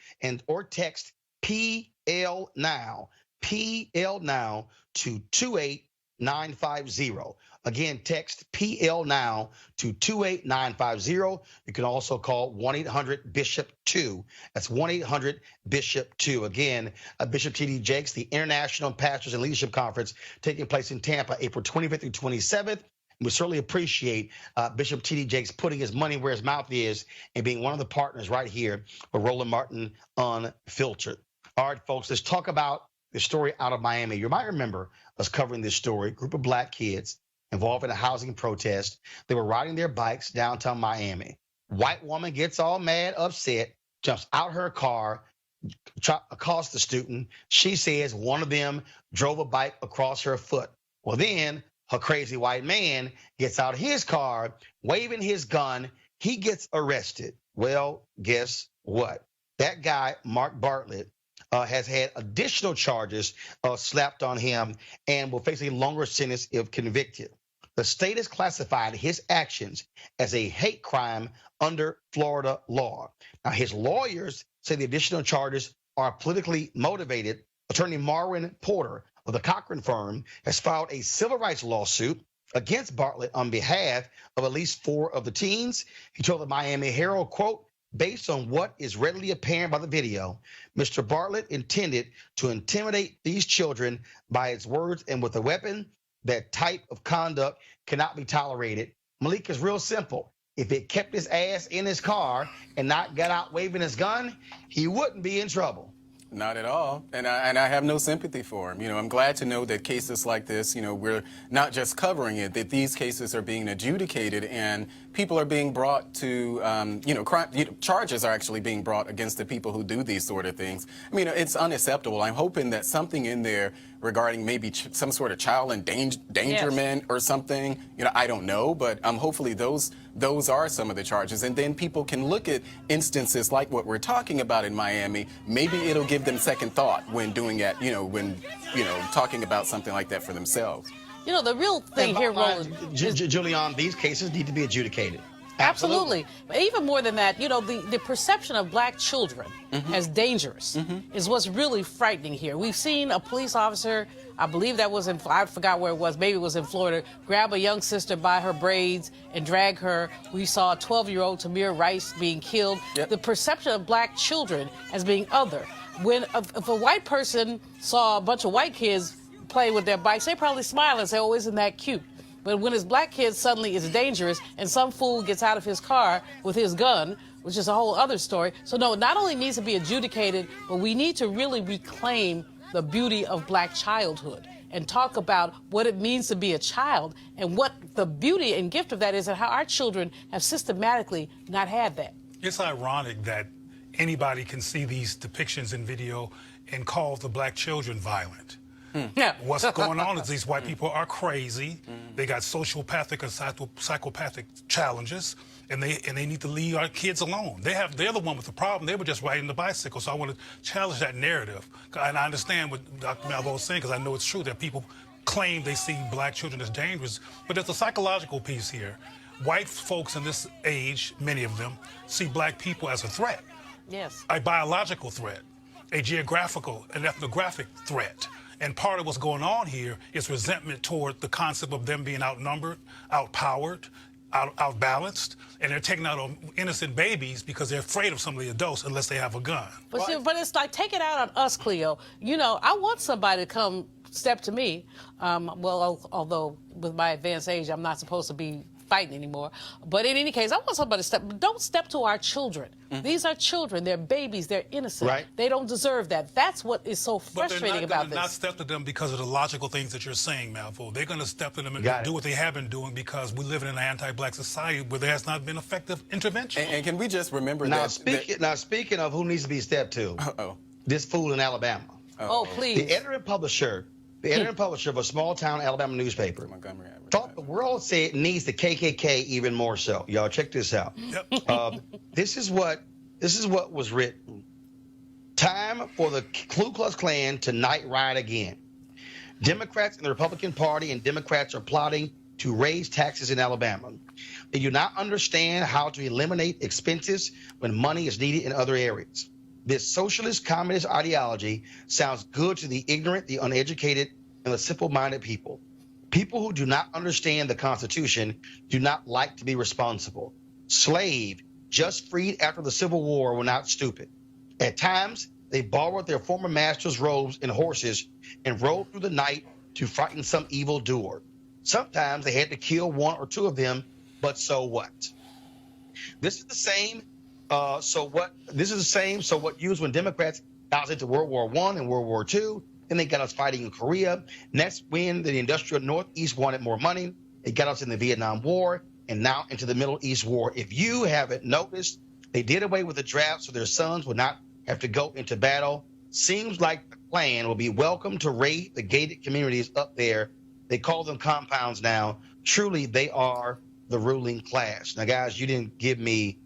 or text PL now to 28950. Again, text PL now to 28950. You can also call 1-800-BISHOP-2. That's 1-800-BISHOP-2. Again, Bishop T.D. Jakes, the International Pastors and Leadership Conference, taking place in Tampa, April 25th through 27th. We certainly appreciate Bishop T.D. Jakes putting his money where his mouth is and being one of the partners right here for Roland Martin Unfiltered. All right, folks, let's talk about the story out of Miami. You might remember us covering this story. A group of black kids involved in a housing protest. They were riding their bikes downtown Miami. White woman gets all mad, upset, jumps out her car, accosts the student. She says one of them drove a bike across her foot. Well, then her crazy white man gets out his car, waving his gun. He gets arrested. Well, guess what? That guy, Mark Bartlett, has had additional charges slapped on him and will face a longer sentence if convicted. The state has classified his actions as a hate crime under Florida law. Now, his lawyers say the additional charges are politically motivated. Attorney Marwin Porter of the Cochran firm has filed a civil rights lawsuit against Bartlett on behalf of at least 4 of the teens. He told the Miami Herald, quote, "Based on what is readily apparent by the video, Mr. Bartlett intended to intimidate these children by his words and with a weapon. That type of conduct cannot be tolerated." Malik, is real simple. If it kept his ass in his car and not got out waving his gun, he wouldn't be in trouble. Not at all. And I have no sympathy for him. You know, I'm glad to know that cases like this, you know, we're not just covering it, that these cases are being adjudicated and people are being brought to, charges are actually being brought against the people who do these sort of things. I mean, it's unacceptable. I'm hoping that something in there regarding maybe some sort of child endangerment or something, you know, I don't know, but hopefully those are some of the charges. And then people can look at instances like what we're talking about in Miami. Maybe it'll give them second thought when doing it, when talking about something like that for themselves. You know, the real thing here, Roland, Julian, these cases need to be adjudicated. Absolutely. But even more than that, you know, the perception of black children as dangerous is what's really frightening here. We've seen a police officer, I believe that was I forgot where it was, maybe it was in Florida, grab a young sister by her braids and drag her. We saw a 12-year-old Tamir Rice being killed. Yep. The perception of black children as being other. When if a white person saw a bunch of white kids play with their bikes, they probably smile and say, oh, isn't that cute? But when it's black kids, suddenly it's dangerous, and some fool gets out of his car with his gun, which is a whole other story. So no, it not only needs to be adjudicated, but we need to really reclaim the beauty of black childhood and talk about what it means to be a child and what the beauty and gift of that is and how our children have systematically not had that. It's ironic that anybody can see these depictions in video and call the black children violent. Yeah. What's going on is these white people are crazy. They got sociopathic and psychopathic challenges, and they need to leave our kids alone. They're the one with the problem. They were just riding the bicycle. So I want to challenge that narrative. And I understand what Dr. Malvo was saying, because I know it's true that people claim they see black children as dangerous. But there's a psychological piece here. White folks in this age, many of them, see black people as a threat. Yes. A biological threat, a geographical and ethnographic threat. And part of what's going on here is resentment toward the concept of them being outnumbered, outpowered, outbalanced, and they're taking out on innocent babies because they're afraid of some of the adults unless they have a gun. But, see, but it's like, take it out on us, Cleo. You know, I want somebody to come step to me. Although with my advanced age, I'm not supposed to be fighting anymore. But in any case, I want somebody to don't step to our children. These are children. They're babies. They're innocent. Right. They don't deserve that. That's what is so frustrating about this. But they're not step to them because of the logical things that you're saying, Malvo. They're going to step to them and do what they have been doing because we live in an anti-black society where there has not been effective intervention. And can we just remember now, speaking of who needs to be stepped to, this fool in Alabama. Oh, please. The editor and publisher of a small-town Alabama newspaper thought the world said needs the KKK even more so. Y'all check this out. Yep. This is what was written. Time for the Ku Klux Klan to night ride again. Democrats in the Republican Party and Democrats are plotting to raise taxes in Alabama. They do not understand how to eliminate expenses when money is needed in other areas. This socialist communist ideology sounds good to the ignorant, the uneducated, and the simple-minded people. People who do not understand the Constitution do not like to be responsible. Slave, just freed after the Civil War, were not stupid. At times, they borrowed their former master's robes and horses and rode through the night to frighten some evildoer. Sometimes they had to kill one or two of them, but so what? This is the same. So what used when Democrats got us into World War I and World War II. Then they got us fighting in Korea. Next, when the industrial Northeast wanted more money, they got us in the Vietnam War and now into the Middle East War. If you haven't noticed, they did away with the draft so their sons would not have to go into battle. Seems like the Klan will be welcome to raid the gated communities up there. They call them compounds now. Truly, they are the ruling class. Now, guys, you didn't give me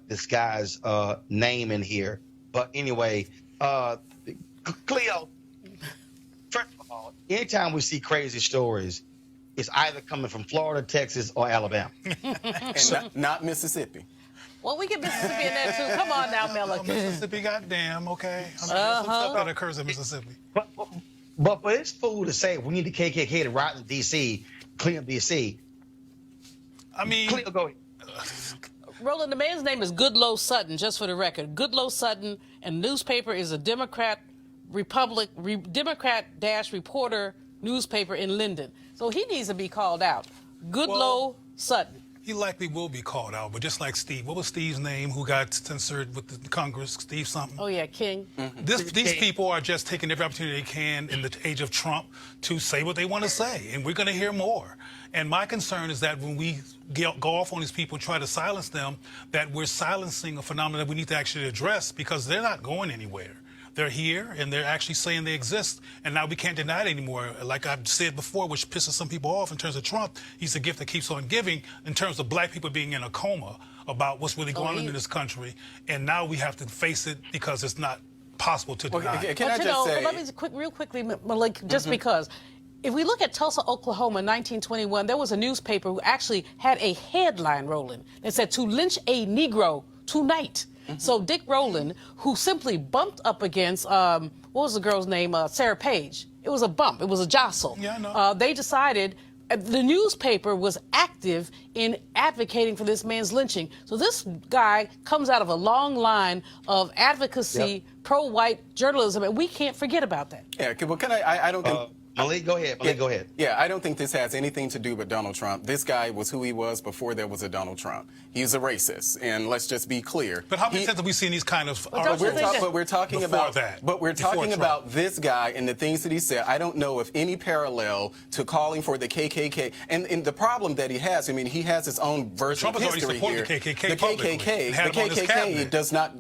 this guy's name in here. But anyway, Cleo, first of all, anytime we see crazy stories, it's either coming from Florida, Texas, or Alabama. And not Mississippi. Well, we get Mississippi in there, too. Come on now, Miller. Mississippi, goddamn, okay. I mean, there's some stuff that occurs in Mississippi. But for this fool to say we need the KKK to ride in D.C., clean up D.C., I mean, Cleo, go ahead. Roland, the man's name is Goodloe Sutton, just for the record. Goodloe Sutton, and the newspaper is a Democrat-reporter newspaper in Linden. So he needs to be called out. Goodloe Sutton. He likely will be called out, but just like Steve. What was Steve's name who got censored with the Congress? Steve something? Oh, yeah, King. These people are just taking every opportunity they can in the age of Trump to say what they want to say, and we're going to hear more. And my concern is that when we go off on these people and try to silence them, that we're silencing a phenomenon that we need to actually address because they're not going anywhere. They're here, and they're actually saying they exist, and now we can't deny it anymore. Like I've said before, which pisses some people off in terms of Trump, he's a gift that keeps on giving in terms of black people being in a coma about what's really going on in this country, and now we have to face it because it's not possible to deny. Can I just say... Let me real quickly, Malik, just because If we look at Tulsa, Oklahoma, 1921, there was a newspaper who actually had a headline, Roland, that said, "To lynch a Negro tonight." So Dick Rowland, who simply bumped up against, what was the girl's name? Sarah Page. It was a bump. It was a jostle. Yeah, I know. They decided the newspaper was active in advocating for this man's lynching. So this guy comes out of a long line of advocacy, pro-white journalism, and we can't forget about that. Yeah, well, I don't think... Malik, go ahead. Malik, go ahead. Yeah, I don't think this has anything to do with Donald Trump. This guy was who he was before there was a Donald Trump. He's a racist, and let's just be clear. But how many times have we seen these kind of But we're talking about that? But we're talking about this guy and the things that he said. I don't know if any parallel to calling for the KKK. And the problem that he has, I mean, he has his own version of history here. The KKK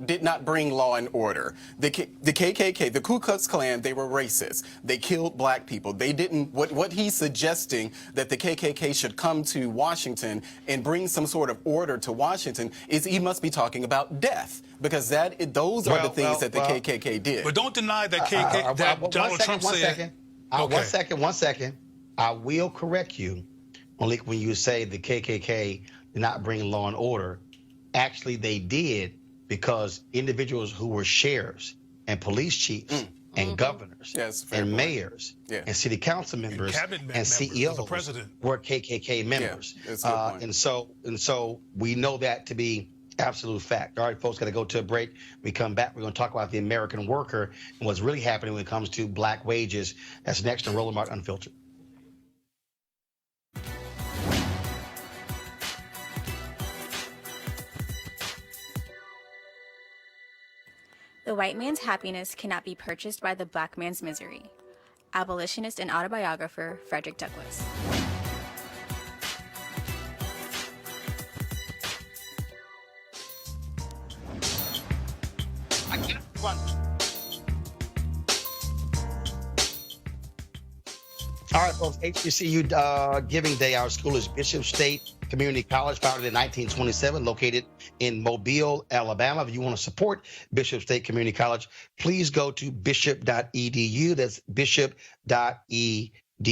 did not bring law and order. The KKK, the Ku Klux Klan, they were racist. They killed black people. They didn't. What he's suggesting that the KKK should come to Washington and bring some sort of order to Washington is he must be talking about death, because those are the things that the KKK did. But don't deny that Donald Trump said. One second. I will correct you, Malik, when you say the KKK did not bring law and order. Actually, they did, because individuals who were sheriffs and police chiefs and governors and mayors and city council members and CEOs were KKK members. And so we know that to be absolute fact. All right, folks, got to go to a break. When we come back, we're going to talk about the American worker and what's really happening when it comes to black wages. That's next on Roland Martin Unfiltered. The white man's happiness cannot be purchased by the black man's misery. Abolitionist and autobiographer Frederick Douglass. All right, folks, HBCU Giving Day. Our school is Bishop State Community College, founded in 1927, located in Mobile, Alabama. If you want to support Bishop State Community College, please go to bishop.edu. That's bishop.edu.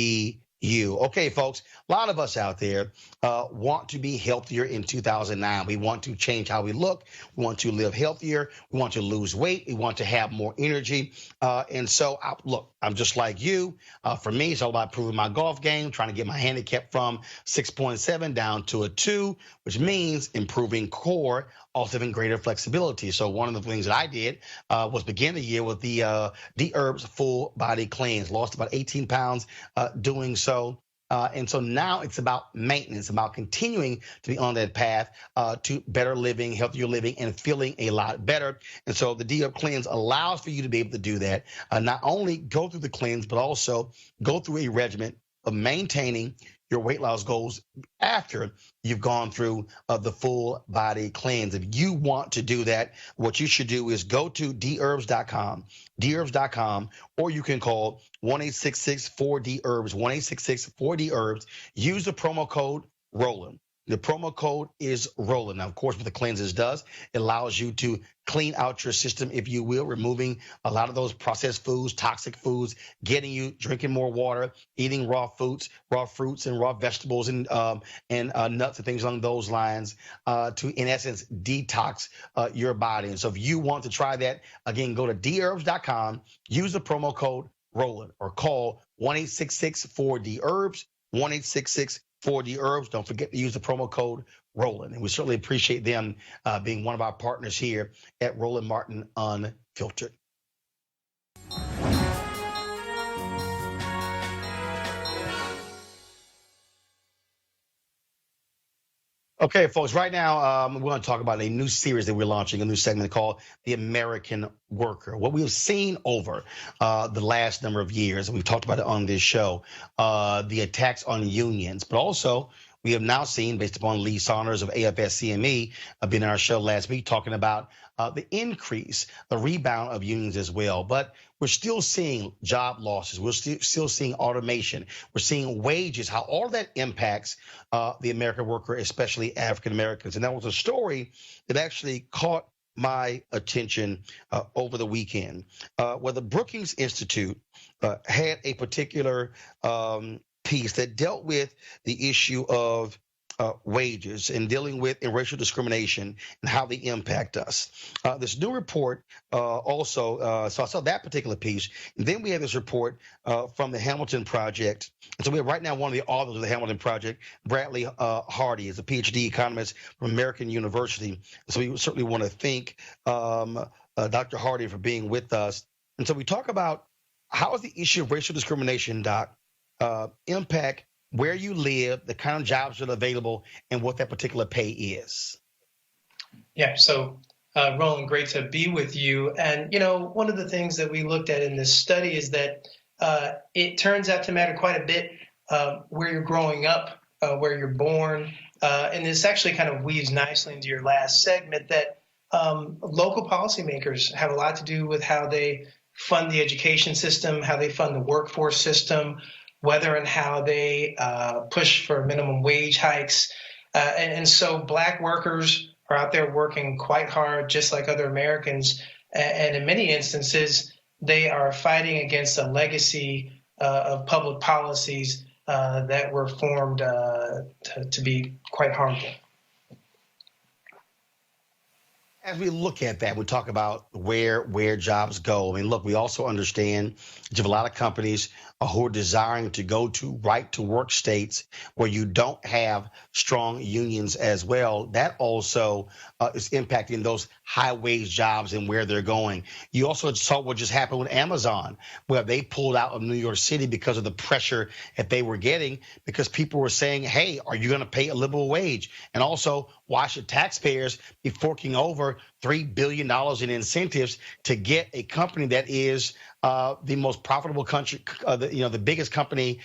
Okay, folks, a lot of us out there want to be healthier in 2009. We want to change how we look. We want to live healthier. We want to lose weight. We want to have more energy. And so, look, I'm just like you. For me, it's all about improving my golf game, trying to get my handicap from 6.7 down to a 2, which means improving core, also having greater flexibility. So one of the things that I did was begin the year with the Herbs Full Body Cleanse. Lost about 18 pounds doing so. And so now it's about maintenance, about continuing to be on that path to better living, healthier living, and feeling a lot better. And so the D-Herb Cleanse allows for you to be able to do that. Not only go through the cleanse, but also go through a regimen of maintaining your weight loss goals after you've gone through the full body cleanse. If you want to do that, what you should do is go to dherbs.com, or you can call 1-866-4DHERBS, 1-866-4DHERBS. Use the promo code ROLAND. The promo code is Roland. Now, of course, what the cleanses does, it allows you to clean out your system, if you will, removing a lot of those processed foods, toxic foods, getting you drinking more water, eating raw fruits and raw vegetables and nuts and things along those lines to, in essence, detox your body. And so if you want to try that, again, go to dherbs.com, use the promo code Roland, or call 1-866-4DHERBS, 1-866-4DHERBS. Don't forget to use the promo code Roland. And we certainly appreciate them being one of our partners here at Roland Martin Unfiltered. Okay, folks, right now we're going to talk about a new series that we're launching, a new segment called The American Worker. What we have seen over the last number of years, and we've talked about it on this show, the attacks on unions, but also we have now seen, based upon Lee Saunders of AFSCME, been in our show last week talking about the increase, the rebound of unions as well. But we're still seeing job losses. We're still seeing automation. We're seeing wages, how all that impacts the American worker, especially African Americans. And that was a story that actually caught my attention over the weekend, where the Brookings Institute had a particular piece that dealt with the issue of wages and dealing with racial discrimination and how they impact us. This new report also, so I saw that particular piece. And then we have this report from the Hamilton Project. And so we have right now one of the authors of the Hamilton Project, Bradley Hardy, is a PhD economist from American University. So we certainly want to thank Dr. Hardy for being with us. And so we talk about how is the issue of racial discrimination, Doc, impact where you live, the kind of jobs that are available, and what that particular pay is. Yeah, so Roland, great to be with you. And, you know, one of the things that we looked at in this study is that it turns out to matter quite a bit where you're growing up, where you're born. And this actually kind of weaves nicely into your last segment that local policymakers have a lot to do with how they fund the education system, how they fund the workforce system, whether and how they push for minimum wage hikes. And so Black workers are out there working quite hard, just like other Americans. And in many instances, they are fighting against a legacy of public policies that were formed to be quite harmful. As we look at that, we talk about where jobs go. I mean, look, we also understand that you have a lot of companies who are desiring to go to right-to-work states where you don't have strong unions as well. That also is impacting those high-wage jobs and where they're going. You also saw what just happened with Amazon, where they pulled out of New York City because of the pressure that they were getting, because people were saying, hey, are you going to pay a livable wage? And also, why should taxpayers be forking over $3 billion in incentives to get a company that is the most profitable country, the biggest company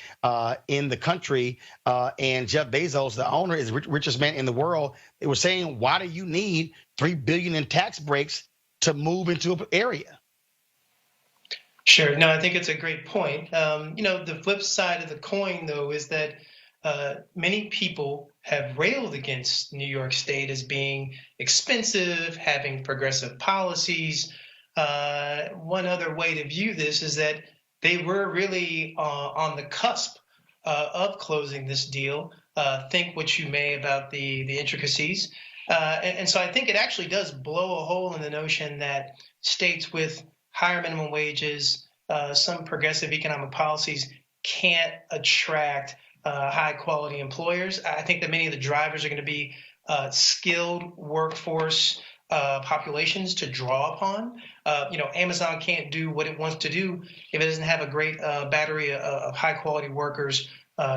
in the country, and Jeff Bezos, the owner, is the richest man in the world. They were saying, why do you need $3 billion in tax breaks to move into an area? Sure. No, I think it's a great point. The flip side of the coin, though, is that many people have railed against New York State as being expensive, having progressive policies. One other way to view this is that they were really on the cusp of closing this deal. Think what you may about the intricacies. And so I think it actually does blow a hole in the notion that states with higher minimum wages, some progressive economic policies can't attract high quality employers. I think that many of the drivers are going to be skilled workforce populations to draw upon. Amazon can't do what it wants to do if it doesn't have a great battery of high quality workers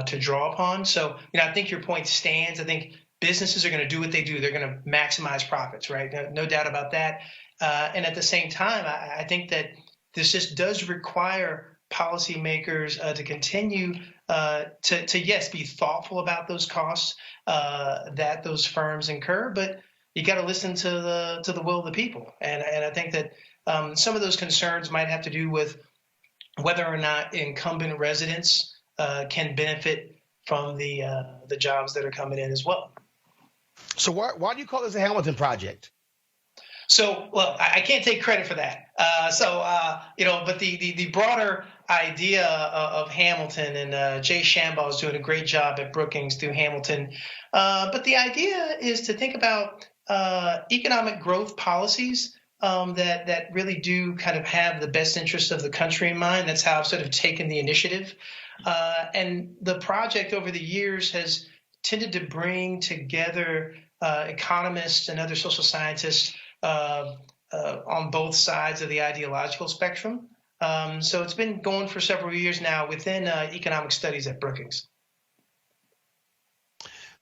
to draw upon. So, I think your point stands. I think businesses are going to do what they do. They're going to maximize profits, right? No doubt about that. And at the same time, I think that this just does require policymakers to continue to be thoughtful about those costs that those firms incur, but you got to listen to the will of the people. And I think that some of those concerns might have to do with whether or not incumbent residents can benefit from the jobs that are coming in as well. So why do you call this a Hamilton Project? So, well, I can't take credit for that. But the broader idea of Hamilton, and Jay Shambaugh is doing a great job at Brookings through Hamilton. But the idea is to think about economic growth policies that really do kind of have the best interest of the country in mind. That's how I've sort of taken the initiative. And the project over the years has tended to bring together economists and other social scientists on both sides of the ideological spectrum. So it's been going for several years now within economic studies at Brookings.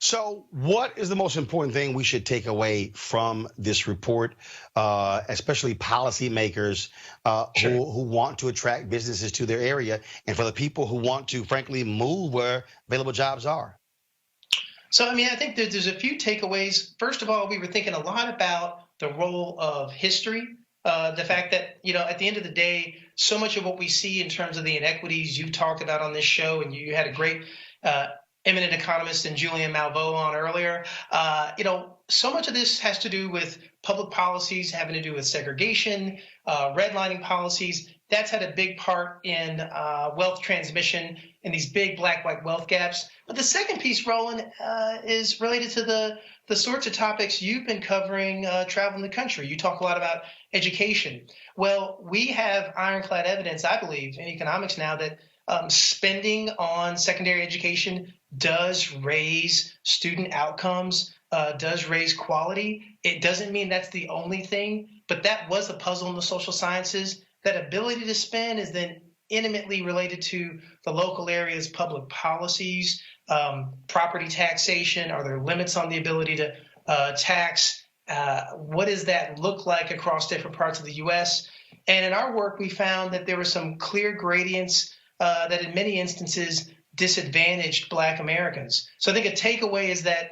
So what is the most important thing we should take away from this report, especially policymakers who want to attract businesses to their area, and for the people who want to, frankly, move where available jobs are? So, I think there's a few takeaways. First of all, we were thinking a lot about the role of history, the fact that, at the end of the day, so much of what we see in terms of the inequities you've talked about on this show, and you had a great eminent economist and Julian Malveaux on earlier, so much of this has to do with public policies having to do with segregation, redlining policies, that's had a big part in wealth transmission and these big black-white wealth gaps. But the second piece, Roland, is related to the sorts of topics you've been covering traveling the country. You talk a lot about education. Well, we have ironclad evidence, I believe, in economics now that spending on secondary education does raise student outcomes, does raise quality. It doesn't mean that's the only thing, but that was a puzzle in the social sciences. That ability to spend is then intimately related to the local area's public policies, property taxation. Are there limits on the ability to tax? What does that look like across different parts of the U.S.? And in our work, we found that there were some clear gradients that in many instances disadvantaged Black Americans. So I think a takeaway is that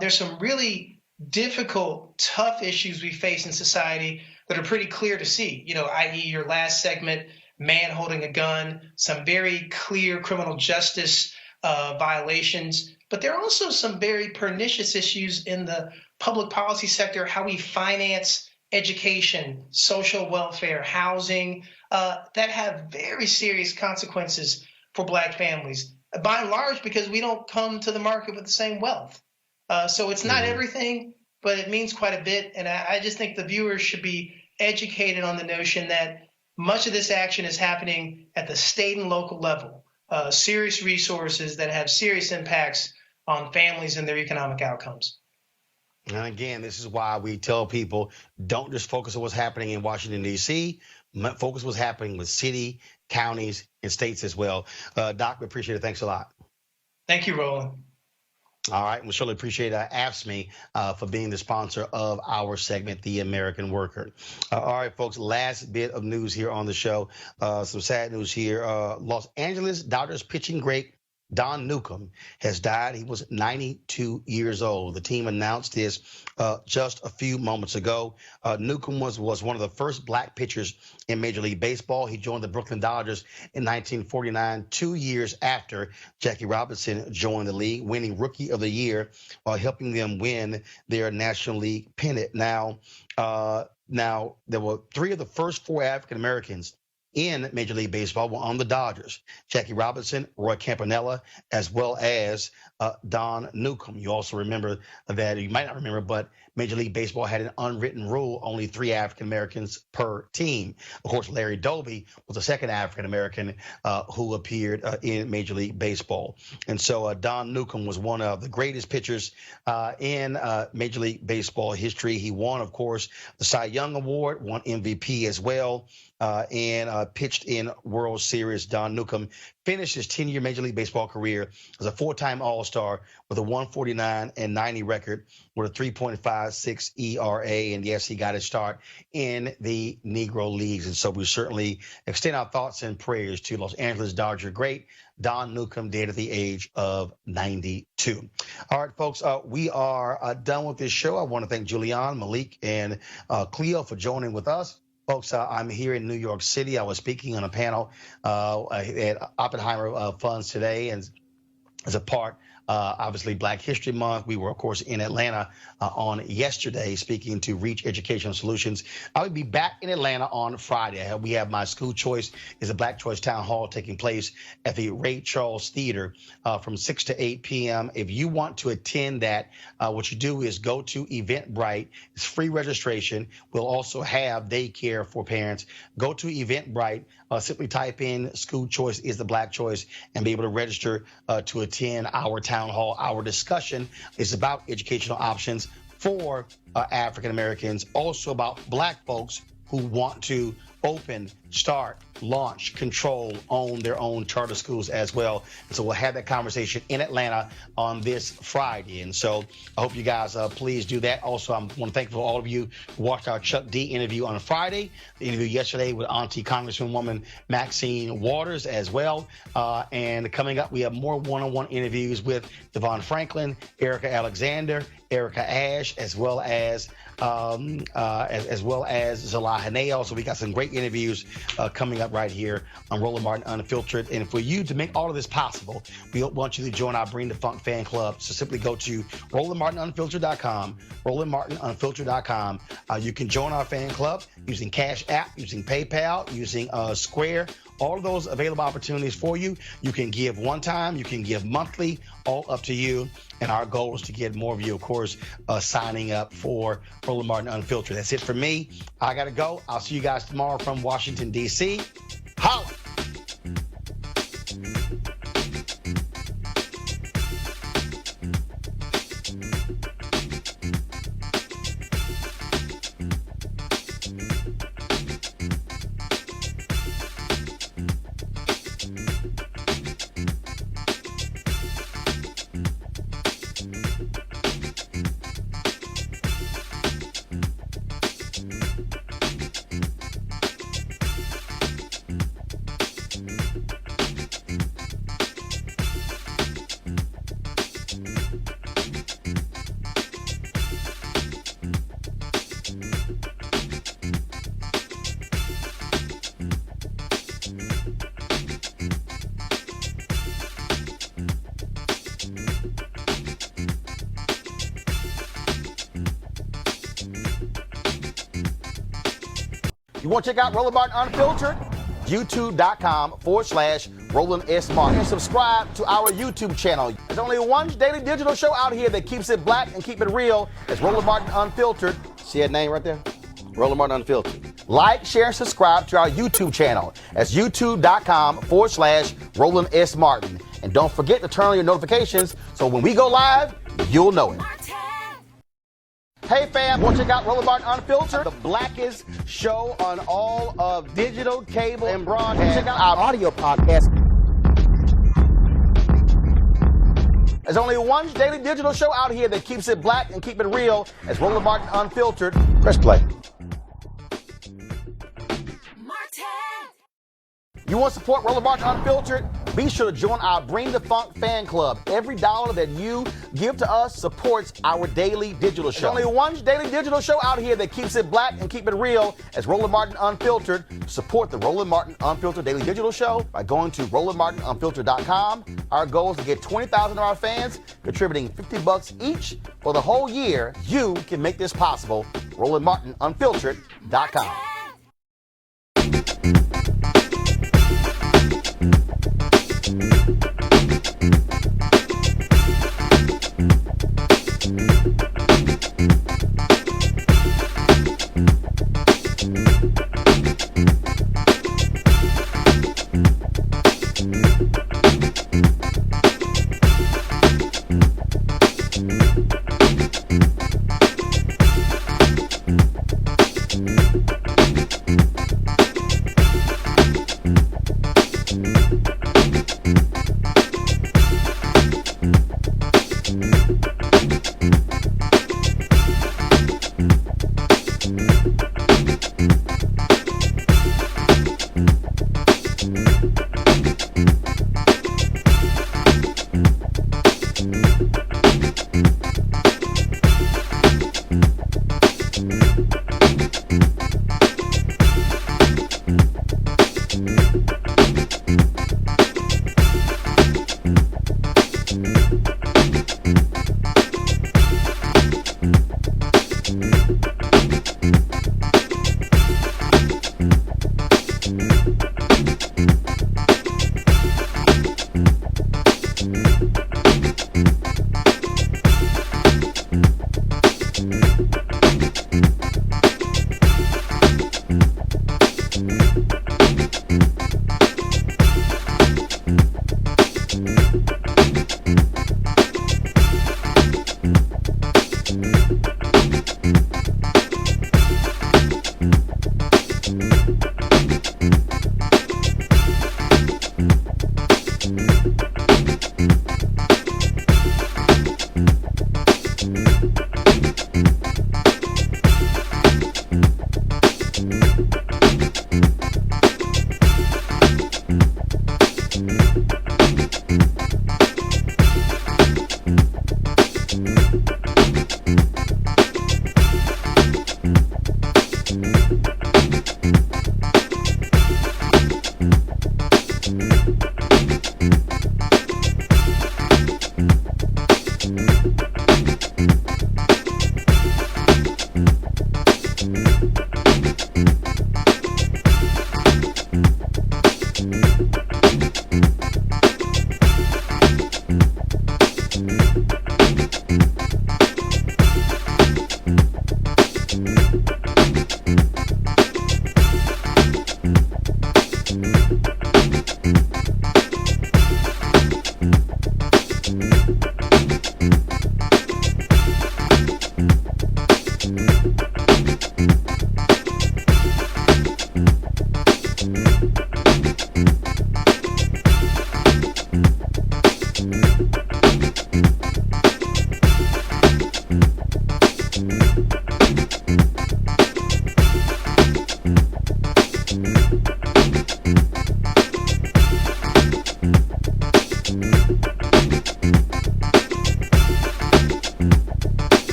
there's some really difficult, tough issues we face in society that are pretty clear to see, i.e. your last segment, man holding a gun, some very clear criminal justice violations. But there are also some very pernicious issues in the public policy sector, how we finance education, social welfare, housing, that have very serious consequences for Black families, by and large because we don't come to the market with the same wealth. So it's not everything, but it means quite a bit. And I just think the viewers should be educated on the notion that much of this action is happening at the state and local level, serious resources that have serious impacts on families and their economic outcomes. And again, this is why we tell people don't just focus on what's happening in Washington, D.C., focus what's happening with city, counties, and states as well. Doc, we appreciate it. Thanks a lot. Thank you, Roland. All right. We surely appreciate AFSCME for being the sponsor of our segment, The American Worker. All right, folks, last bit of news here on the show. Some sad news here. Los Angeles Dodgers pitching great Don Newcomb has died. He was 92 years old. The team announced this just a few moments ago. Newcomb was one of the first Black pitchers in Major League Baseball. He joined the Brooklyn Dodgers in 1949, 2 years after Jackie Robinson joined the league, winning Rookie of the Year while helping them win their National League pennant. Now, there were three of the first four African Americans in Major League Baseball were on the Dodgers: Jackie Robinson, Roy Campanella, as well as Don Newcomb. You also remember that, you might not remember, but Major League Baseball had an unwritten rule, only 3 African Americans per team. Of course, Larry Doby was the second African American who appeared in Major League Baseball. And so Don Newcomb was one of the greatest pitchers in Major League Baseball history. He won, of course, the Cy Young Award, won MVP as well, and pitched in World Series. Don Newcomb finished his 10-year Major League Baseball career as a 4-time All-Star with a 149-90 record with a 3.56 ERA. And yes, he got his start in the Negro Leagues. And so we certainly extend our thoughts and prayers to Los Angeles Dodger great Don Newcomb, dead at the age of 92. All right, folks, we are done with this show. I want to thank Julian, Malik, and Cleo for joining with us. Folks, I'm here in New York City. I was speaking on a panel at Oppenheimer Funds today, and as a part, obviously, Black History Month. We were, of course, in Atlanta on yesterday speaking to Reach Educational Solutions. I will be back in Atlanta on Friday. We have my School Choice is a Black Choice Town Hall taking place at the Ray Charles Theater from 6 to 8 p.m. If you want to attend that, what you do is go to Eventbrite. It's free registration. We'll also have daycare for parents. Go to Eventbrite. Simply type in School Choice is the Black Choice and be able to register to attend our town hall. Our discussion is about educational options for African Americans, also about Black folks who want to open, start, launch, control, own their own charter schools as well. And so we'll have that conversation in Atlanta on this Friday. And so I hope you guys please do that. Also, I want to thank all of you who watched our Chuck D interview on Friday, the interview yesterday with Auntie Congresswoman Maxine Waters as well. And coming up, we have more one-on-one interviews with Devon Franklin, Erica Alexander, Erica Ash, as well as Zalahi Haneo. So we got some great interviews coming up right here on Roland Martin Unfiltered. And for you to make all of this possible, we want you to join our Bring the Funk fan club. So simply go to RolandMartinUnfiltered.com, RolandMartinUnfiltered.com. You can join our fan club using Cash App, using PayPal, using Square. All of those available opportunities for you. You can give one time, you can give monthly, all up to you. And our goal is to get more of you, of course, signing up for Roland Martin Unfiltered. That's it for me. I got to go. I'll see you guys tomorrow from Washington, D.C. Holla! You want to check out Roland Martin Unfiltered? YouTube.com/Roland S. Martin. And subscribe to our YouTube channel. There's only one daily digital show out here that keeps it black and keep it real. It's Roland Martin Unfiltered. See that name right there? Roland Martin Unfiltered. Like, share, and subscribe to our YouTube channel. That's YouTube.com/Roland S. Martin. And don't forget to turn on your notifications so when we go live, you'll know it. Hey fam, want to check out Roland Martin Unfiltered? The blackest show on all of digital, cable, and broadcast. Check out our audio podcast. There's only one daily digital show out here that keeps it black and keep it real. It's Roland Martin Unfiltered. Press play. You want to support Roland Martin Unfiltered? Be sure to join our Bring the Funk fan club. Every dollar that you give to us supports our daily digital show. There's only one daily digital show out here that keeps it black and keep it real. It's Roland Martin Unfiltered. Support the Roland Martin Unfiltered daily digital show by going to RolandMartinUnfiltered.com. Our goal is to get 20,000 of our fans contributing $50 each for the whole year. You can make this possible. RolandMartinUnfiltered.com.